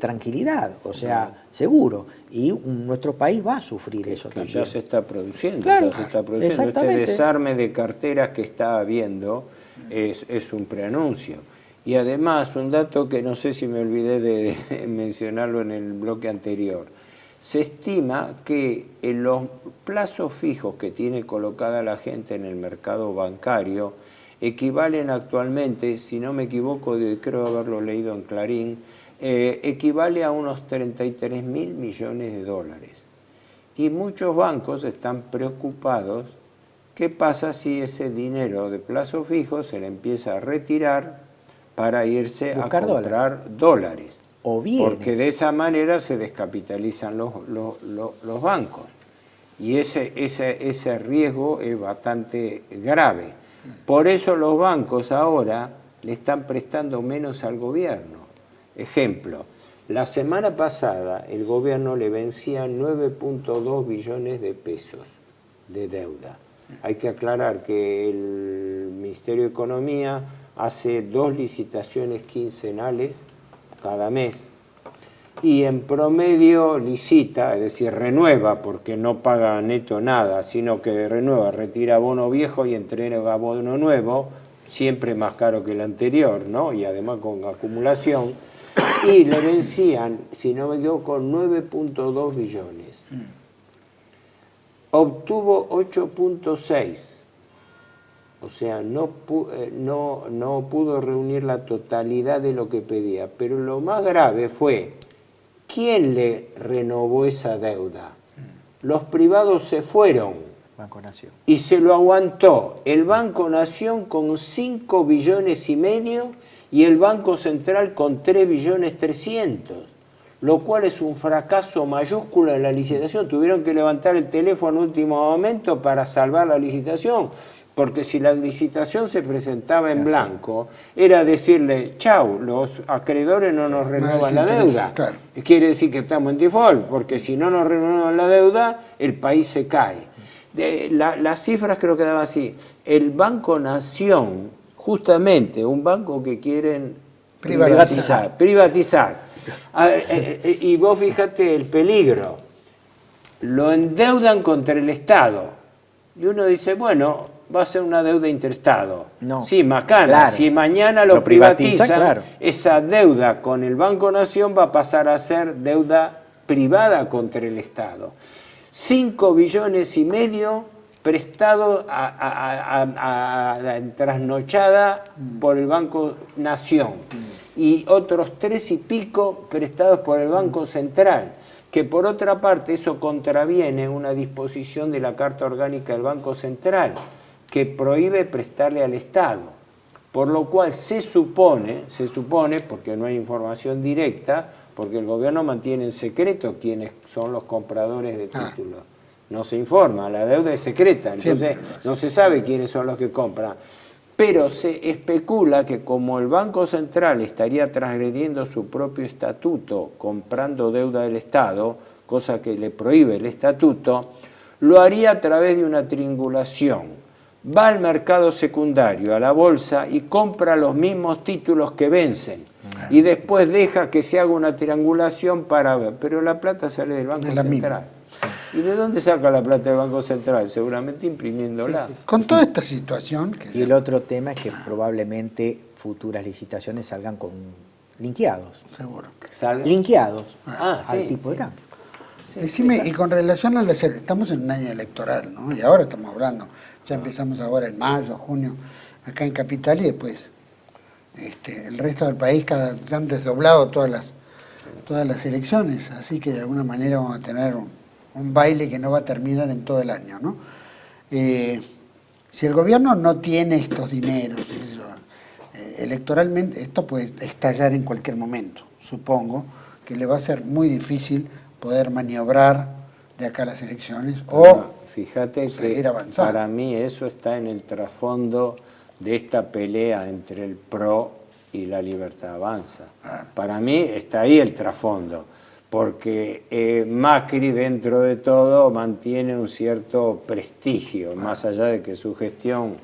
tranquilidad, o sea, seguro. Y nuestro país va a sufrir eso que también. Ya se está produciendo. Claro, ya se está produciendo. exactamente. Este desarme de carteras que está habiendo es un preanuncio. Y además, un dato que no sé si me olvidé de mencionarlo en el bloque anterior. Se estima que en los plazos fijos que tiene colocada la gente en el mercado bancario equivalen actualmente, si no me equivoco, creo haberlo leído en Clarín, equivale a unos 33.000 millones de dólares. Y muchos bancos están preocupados. ¿Qué pasa si ese dinero de plazo fijo se le empieza a retirar para irse a comprar dólares? O bienes. Porque de esa manera se descapitalizan los bancos. Y ese riesgo es bastante grave. Por eso los bancos ahora le están prestando menos al gobierno. Ejemplo, la semana pasada el gobierno le vencía 9.2 billones de pesos de deuda. Hay que aclarar que el Ministerio de Economía hace 2 licitaciones quincenales cada mes, y en promedio licita, es decir, renueva, porque no paga neto nada, sino que renueva, retira bono viejo y entrega bono nuevo, siempre más caro que el anterior, ¿no? Y además con acumulación, y le vencían, si no me equivoco, 9.2 billones. Obtuvo 8.6. O sea, no pudo reunir la totalidad de lo que pedía. Pero lo más grave fue, ¿quién le renovó esa deuda? Los privados se fueron. Banco Nación. Y se lo aguantó el Banco Nación con 5 billones y medio y el Banco Central con 3 billones 300. Lo cual es un fracaso mayúsculo en la licitación. Tuvieron que levantar el teléfono en último momento para salvar la licitación. Porque si la licitación se presentaba en blanco, era decirle, chau, los acreedores no nos renuevan la deuda. Claro. Quiere decir que estamos en default, porque si no nos renuevan la deuda, el país se cae. Las cifras creo que daban así. El Banco Nación, justamente, un banco que quieren privatizar. Y vos fíjate el peligro. Lo endeudan contra el Estado. Y uno dice, bueno, va a ser una deuda interestado. No. Sí, macana. Claro. Si mañana lo privatiza, claro, esa deuda con el Banco Nación va a pasar a ser deuda privada contra el Estado. 5 billones y medio prestado trasnochada por el Banco Nación. Y otros 3 y pico prestados por el Banco Central. Que por otra parte eso contraviene una disposición de la Carta Orgánica del Banco Central que prohíbe prestarle al Estado, por lo cual se supone, porque no hay información directa, porque el gobierno mantiene en secreto quiénes son los compradores de títulos. No se informa, la deuda es secreta, entonces no se sabe quiénes son los que compran. Pero se especula que como el Banco Central estaría transgrediendo su propio estatuto comprando deuda del Estado, cosa que le prohíbe el estatuto, lo haría a través de una triangulación. Va al mercado secundario, a la bolsa, y compra los mismos títulos que vencen. y después deja que se haga una triangulación para ver, pero la plata sale del Banco Central. Misma. ¿Y de dónde saca la plata del Banco Central? Seguramente imprimiéndola. Sí, sí, sí. Con toda esta situación... Y el otro tema es que probablemente futuras licitaciones salgan con linkeados. Seguro. Linkeados al sí, tipo de sí. cambio. Decime, y con relación a estamos en un año electoral, ¿no? Y ahora estamos hablando, ya empezamos ahora en mayo, junio, acá en Capital, y después el resto del país ya han desdoblado todas las elecciones, así que de alguna manera vamos a tener un baile que no va a terminar en todo el año, ¿no? Si el gobierno no tiene estos dineros, electoralmente, esto puede estallar en cualquier momento, supongo, que le va a ser muy difícil poder maniobrar de acá a las elecciones o fíjate seguir que avanzando. Para mí eso está en el trasfondo de esta pelea entre el PRO y la Libertad Avanza. Para mí está ahí el trasfondo, porque Macri dentro de todo mantiene un cierto prestigio, más allá de que su gestión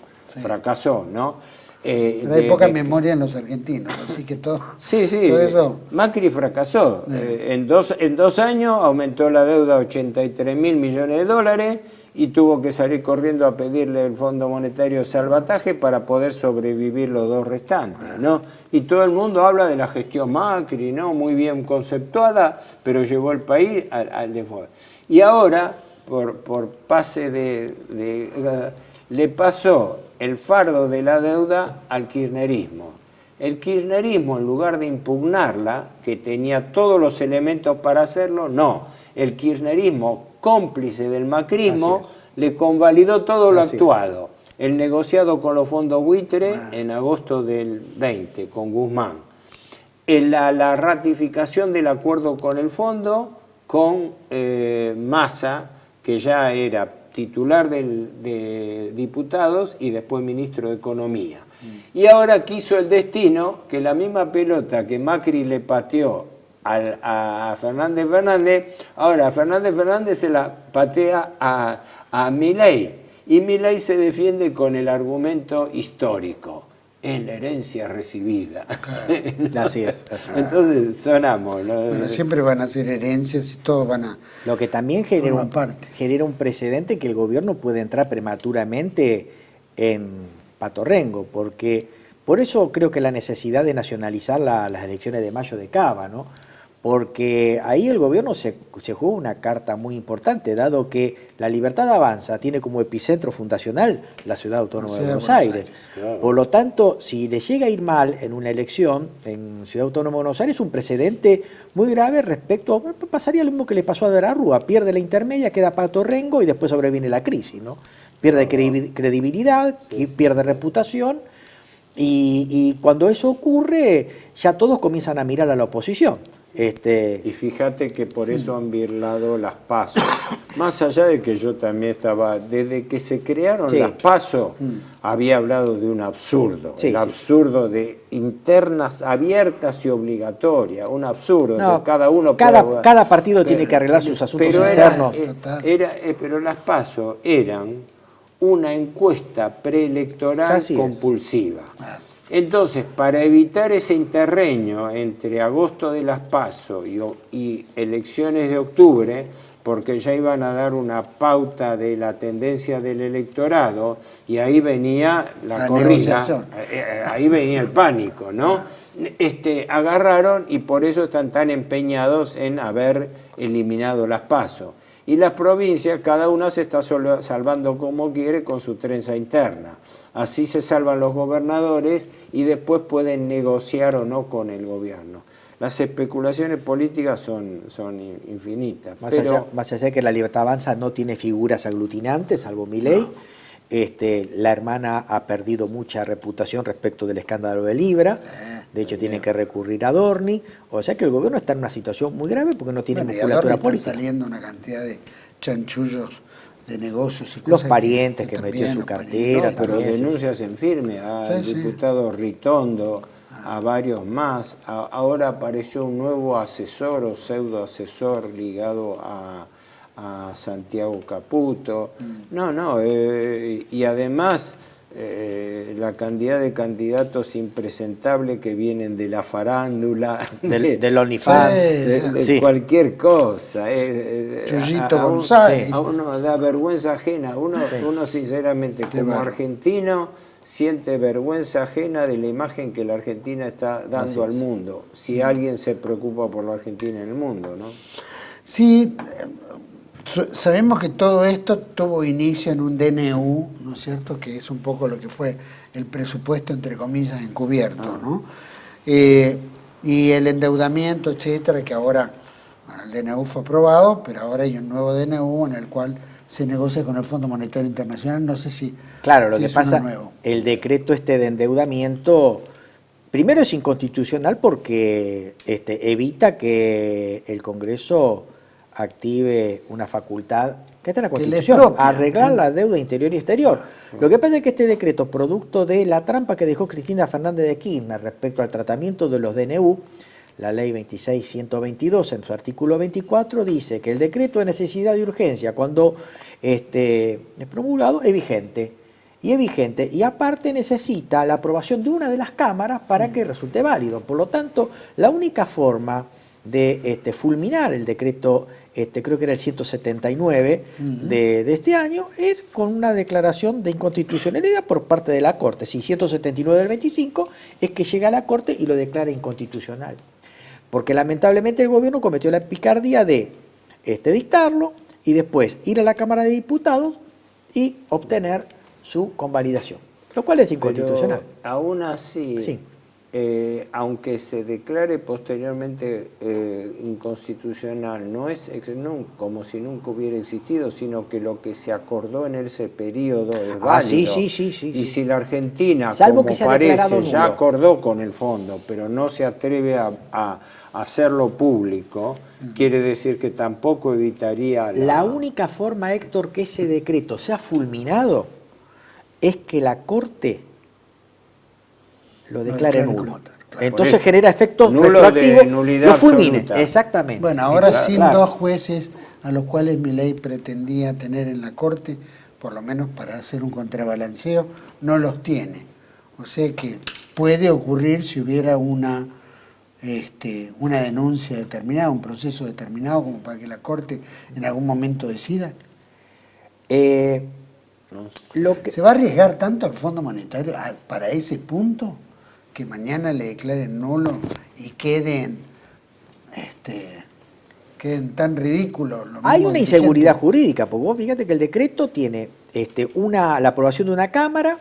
fracasó, ¿no? Pero hay poca memoria en los argentinos, así que todo, Sí, todo eso... Macri fracasó. En dos años aumentó la deuda a 83.000 millones de dólares y tuvo que salir corriendo a pedirle el Fondo Monetario salvataje para poder sobrevivir los dos restantes, ¿no? Y todo el mundo habla de la gestión Macri, ¿no? Muy bien conceptuada, pero llevó el país al default. Y ahora, por pase le pasó el fardo de la deuda al kirchnerismo. El kirchnerismo, en lugar de impugnarla, que tenía todos los elementos para hacerlo, no. El kirchnerismo, cómplice del macrismo, le convalidó todo lo actuado. El negociado con los fondos buitre en agosto del 20, con Guzmán. La ratificación del acuerdo con el fondo, con Massa, que ya era titular de diputados y después ministro de Economía. Y ahora quiso el destino que la misma pelota que Macri le pateó a Fernández Fernández, ahora Fernández Fernández se la patea a Milei. Y Milei se defiende con el argumento histórico. Es la herencia recibida. Así es. Entonces sonamos. Pero siempre van a ser herencias y todos van a... Lo que también genera un precedente que el gobierno puede entrar prematuramente en Patorrengo, porque por eso creo que la necesidad de nacionalizar las elecciones de mayo de Cava, ¿no? Porque ahí el gobierno se juega una carta muy importante, dado que la Libertad Avanza tiene como epicentro fundacional la Ciudad Autónoma de Buenos Aires. Claro. Por lo tanto, si le llega a ir mal en una elección en Ciudad Autónoma de Buenos Aires, es un precedente muy grave respecto a... Pasaría lo mismo que le pasó a De la Rúa, pierde la intermedia, queda Patorrengo y después sobreviene la crisis, ¿no? Pierde credibilidad, pierde reputación y cuando eso ocurre ya todos comienzan a mirar a la oposición. Y fíjate que por eso han birlado las PASO. Más allá de que yo también estaba, desde que se crearon las PASO, había hablado de un absurdo. El absurdo de internas abiertas y obligatorias. Un absurdo. No, que cada uno cada partido tiene que arreglar sus asuntos internos. Pero las PASO eran una encuesta preelectoral compulsiva. Entonces, para evitar ese interreño entre agosto de las PASO y elecciones de octubre, porque ya iban a dar una pauta de la tendencia del electorado, y ahí venía la corrida, ahí venía el pánico, ¿no? Agarraron y por eso están tan empeñados en haber eliminado las PASO. Y las provincias, cada una se está salvando como quiere con su trenza interna. Así se salvan los gobernadores y después pueden negociar o no con el gobierno. Las especulaciones políticas son infinitas. Más allá de que la Libertad Avanza no tiene figuras aglutinantes, salvo Milei, la hermana ha perdido mucha reputación respecto del escándalo de Libra. De hecho, tiene que recurrir a Dorni. O sea que el gobierno está en una situación muy grave porque no tiene musculatura política. Están saliendo una cantidad de chanchullos de negocios y cosas. Los parientes que metió en su cartera. Pero denuncias en firme al diputado Ritondo, a varios más. Ahora apareció un nuevo asesor o pseudo asesor ligado a Santiago Caputo. Y además la cantidad de candidatos impresentables que vienen de la farándula, del OnlyFans, de cualquier cosa. Chuyito González. A uno da vergüenza ajena. Uno sinceramente, como argentino, siente vergüenza ajena de la imagen que la Argentina está dando al mundo. Si alguien se preocupa por la Argentina en el mundo, ¿no? Sí. Sabemos que todo esto tuvo inicio en un DNU, ¿no es cierto?, que es un poco lo que fue el presupuesto, entre comillas, encubierto, ¿no? Y el endeudamiento, etcétera, que ahora, bueno, el DNU fue aprobado, pero ahora hay un nuevo DNU en el cual se negocia con el Fondo Monetario Internacional, no sé si... Claro, lo si que es uno pasa, nuevo. el decreto de endeudamiento, primero es inconstitucional porque evita que el Congreso active una facultad que está en la Constitución, arreglar la deuda interior y exterior. Lo que pasa es que este decreto, producto de la trampa que dejó Cristina Fernández de Kirchner respecto al tratamiento de los DNU, la ley 26.122 en su artículo 24 dice que el decreto de necesidad y urgencia cuando es promulgado es vigente. Y aparte necesita la aprobación de una de las cámaras para que resulte válido. Por lo tanto, la única forma de fulminar el decreto, creo que era el 179 de este año, es con una declaración de inconstitucionalidad por parte de la Corte. Si 179 del 25 es que llega a la Corte y lo declara inconstitucional. Porque lamentablemente el gobierno cometió la picardía de dictarlo y después ir a la Cámara de Diputados y obtener su convalidación, lo cual es inconstitucional. Pero aún así, sí. Aunque se declare posteriormente inconstitucional, no es como si nunca hubiera existido, sino que lo que se acordó en ese periodo es válido. Sí. Y si la Argentina, salvo como que se parece, nulo, ya acordó con el fondo, pero no se atreve a hacerlo público, quiere decir que tampoco evitaría... La única forma, Héctor, que ese decreto sea fulminado es que la Corte lo declare nulo. Claro. Entonces genera efectos retroactivos, lo fulmine. Absoluta. Exactamente. Bueno, ahora sin dos jueces a los cuales Milei pretendía tener en la Corte, por lo menos para hacer un contrabalanceo, no los tiene. O sea que puede ocurrir si hubiera una denuncia determinada, un proceso determinado, como para que la Corte en algún momento decida. ¿Se va a arriesgar tanto al Fondo Monetario para ese punto? Que mañana le declaren nulo y queden tan ridículos. Hay una inseguridad jurídica, porque vos fíjate que el decreto tiene la aprobación de una Cámara,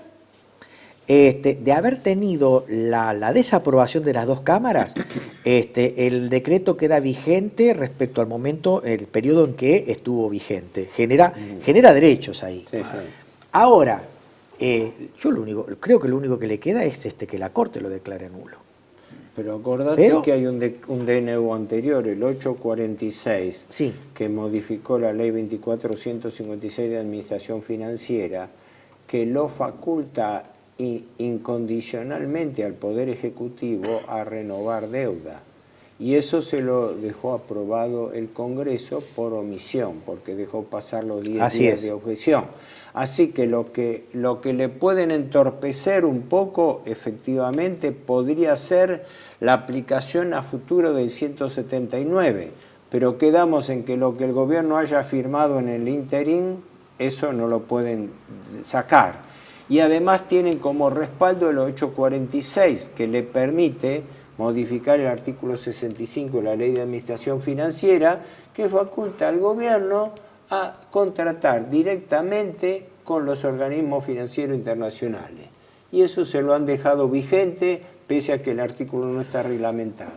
de haber tenido la desaprobación de las dos cámaras, el decreto queda vigente respecto al momento, el periodo en que estuvo vigente. Genera derechos ahí. Sí. Ahora, yo creo que lo único que le queda es que la Corte lo declare nulo. Pero acordate que hay un DNU anterior, el 846, sí, que modificó la ley 24.156 de Administración Financiera, que lo faculta incondicionalmente al Poder Ejecutivo a renovar deuda. Y eso se lo dejó aprobado el Congreso por omisión, porque dejó pasar los 10 días de objeción. Así que lo que le pueden entorpecer un poco, efectivamente, podría ser la aplicación a futuro del 179, pero quedamos en que lo que el gobierno haya firmado en el interín, eso no lo pueden sacar. Y además tienen como respaldo el 846, que le permite modificar el artículo 65 de la Ley de Administración Financiera, que faculta al gobierno a contratar directamente con los organismos financieros internacionales. Y eso se lo han dejado vigente, pese a que el artículo no está reglamentado.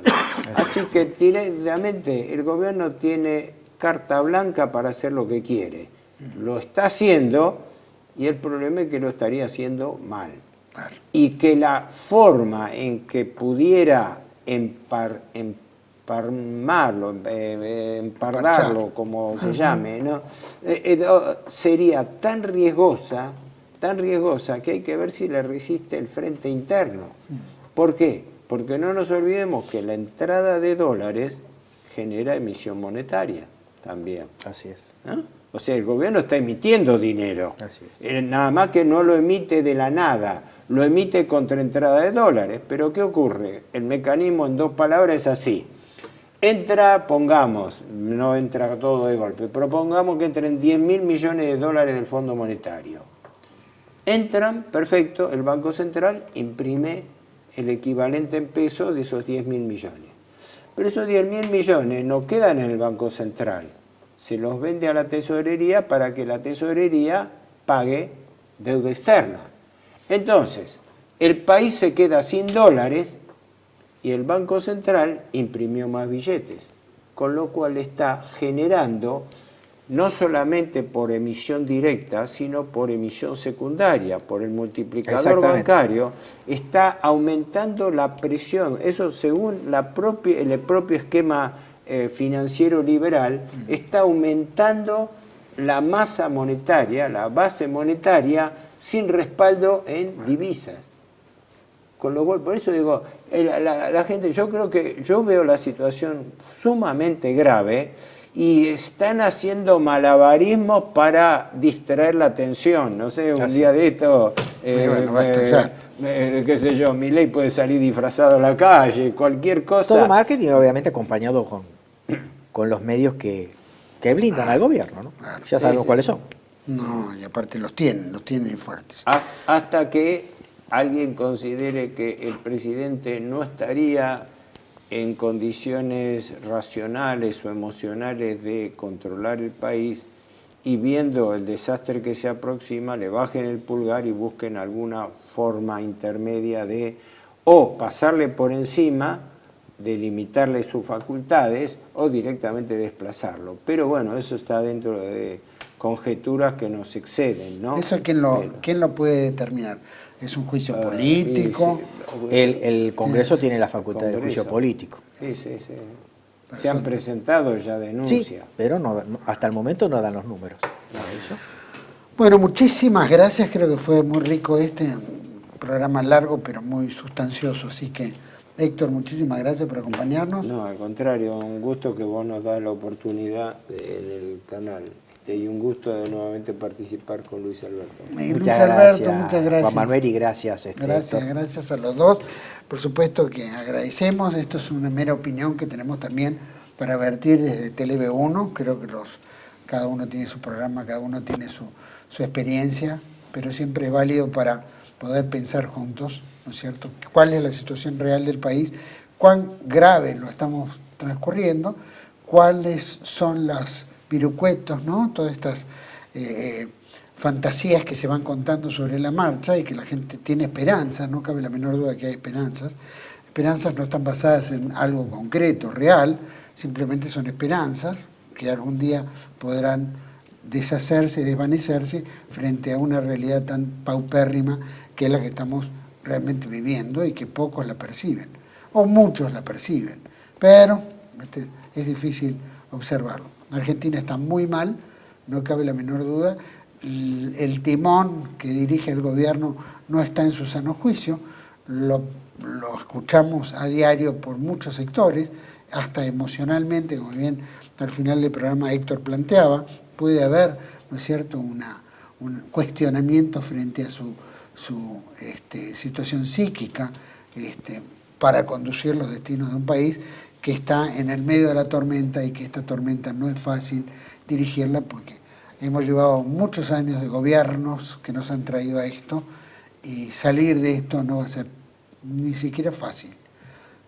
Así que directamente el gobierno tiene carta blanca para hacer lo que quiere. Lo está haciendo, y el problema es que lo estaría haciendo mal. Y que la forma en que pudiera empardarlo, como se llame, ¿no? Sería tan riesgosa que hay que ver si le resiste el frente interno. ¿Por qué? Porque no nos olvidemos que la entrada de dólares genera emisión monetaria también. Así es. ¿No? O sea, el gobierno está emitiendo dinero. Así es. Nada más que no lo emite de la nada, lo emite contra entrada de dólares. Pero ¿qué ocurre? El mecanismo en 2 palabras es así. Entra, pongamos, no entra todo de golpe, pero pongamos que entren 10.000 millones de dólares del Fondo Monetario. Entran, perfecto, el Banco Central imprime el equivalente en pesos de esos 10.000 millones. Pero esos 10.000 millones no quedan en el Banco Central, se los vende a la tesorería para que la tesorería pague deuda externa. Entonces, el país se queda sin dólares y el Banco Central imprimió más billetes, con lo cual está generando, no solamente por emisión directa, sino por emisión secundaria, por el multiplicador bancario, está aumentando la presión. Eso según el propio esquema financiero liberal, está aumentando la masa monetaria, la base monetaria, sin respaldo en divisas. Con lo cual, por eso digo, la gente, yo veo la situación sumamente grave y están haciendo malabarismos para distraer la atención. No sé, un día de esto, qué sé yo, Milei puede salir disfrazado a la calle, cualquier cosa. Todo marketing, obviamente, acompañado con los medios que blindan al gobierno, ¿no? Ya sabemos cuáles son. No, y aparte los tienen fuertes. Hasta que alguien considere que el presidente no estaría en condiciones racionales o emocionales de controlar el país y viendo el desastre que se aproxima, le bajen el pulgar y busquen alguna forma intermedia de o pasarle por encima, de limitarle sus facultades o directamente desplazarlo. Pero bueno, eso está dentro de conjeturas que nos exceden, ¿no? ¿Eso quién lo puede determinar? ¿Es un juicio político? El Congreso tiene la facultad del juicio político. Sí. Se han presentado ya denuncias. Sí, pero hasta el momento no dan los números. Bueno, muchísimas gracias. Creo que fue muy rico un programa largo, pero muy sustancioso. Así que, Héctor, muchísimas gracias por acompañarnos. No, al contrario, un gusto que vos nos das la oportunidad en el canal. Y un gusto de nuevamente participar con Luis Alberto. Muchas gracias. Juan Manuel, y gracias. Gracias a los dos. Por supuesto que agradecemos. Esto es una mera opinión que tenemos también para vertir desde TLV1. Creo que cada uno tiene su programa, cada uno tiene su experiencia, pero siempre es válido para poder pensar juntos, ¿no es cierto?, cuál es la situación real del país, cuán grave lo estamos transcurriendo, cuáles son las virucuetos, ¿no? Todas estas fantasías que se van contando sobre la marcha y que la gente tiene esperanzas, no cabe la menor duda que hay esperanzas. Esperanzas no están basadas en algo concreto, real, simplemente son esperanzas que algún día podrán deshacerse, desvanecerse frente a una realidad tan paupérrima que es la que estamos realmente viviendo y que pocos la perciben, o muchos la perciben, pero es difícil observarlo. Argentina está muy mal, no cabe la menor duda. El timón que dirige el gobierno no está en su sano juicio, lo escuchamos a diario por muchos sectores, hasta emocionalmente, como bien al final del programa Héctor planteaba, puede haber, ¿no es cierto?, un cuestionamiento frente a su situación psíquica para conducir los destinos de un país que está en el medio de la tormenta y que esta tormenta no es fácil dirigirla porque hemos llevado muchos años de gobiernos que nos han traído a esto y salir de esto no va a ser ni siquiera fácil.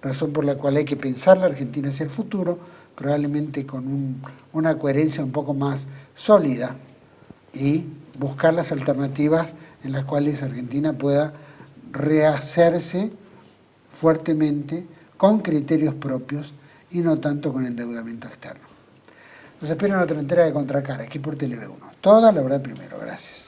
Razón por la cual hay que pensar la Argentina hacia el futuro, probablemente con una coherencia un poco más sólida y buscar las alternativas en las cuales Argentina pueda rehacerse fuertemente con criterios propios y no tanto con endeudamiento externo. Los espero en otra entrega de Contracara, aquí por TLV1. Toda la verdad primero. Gracias.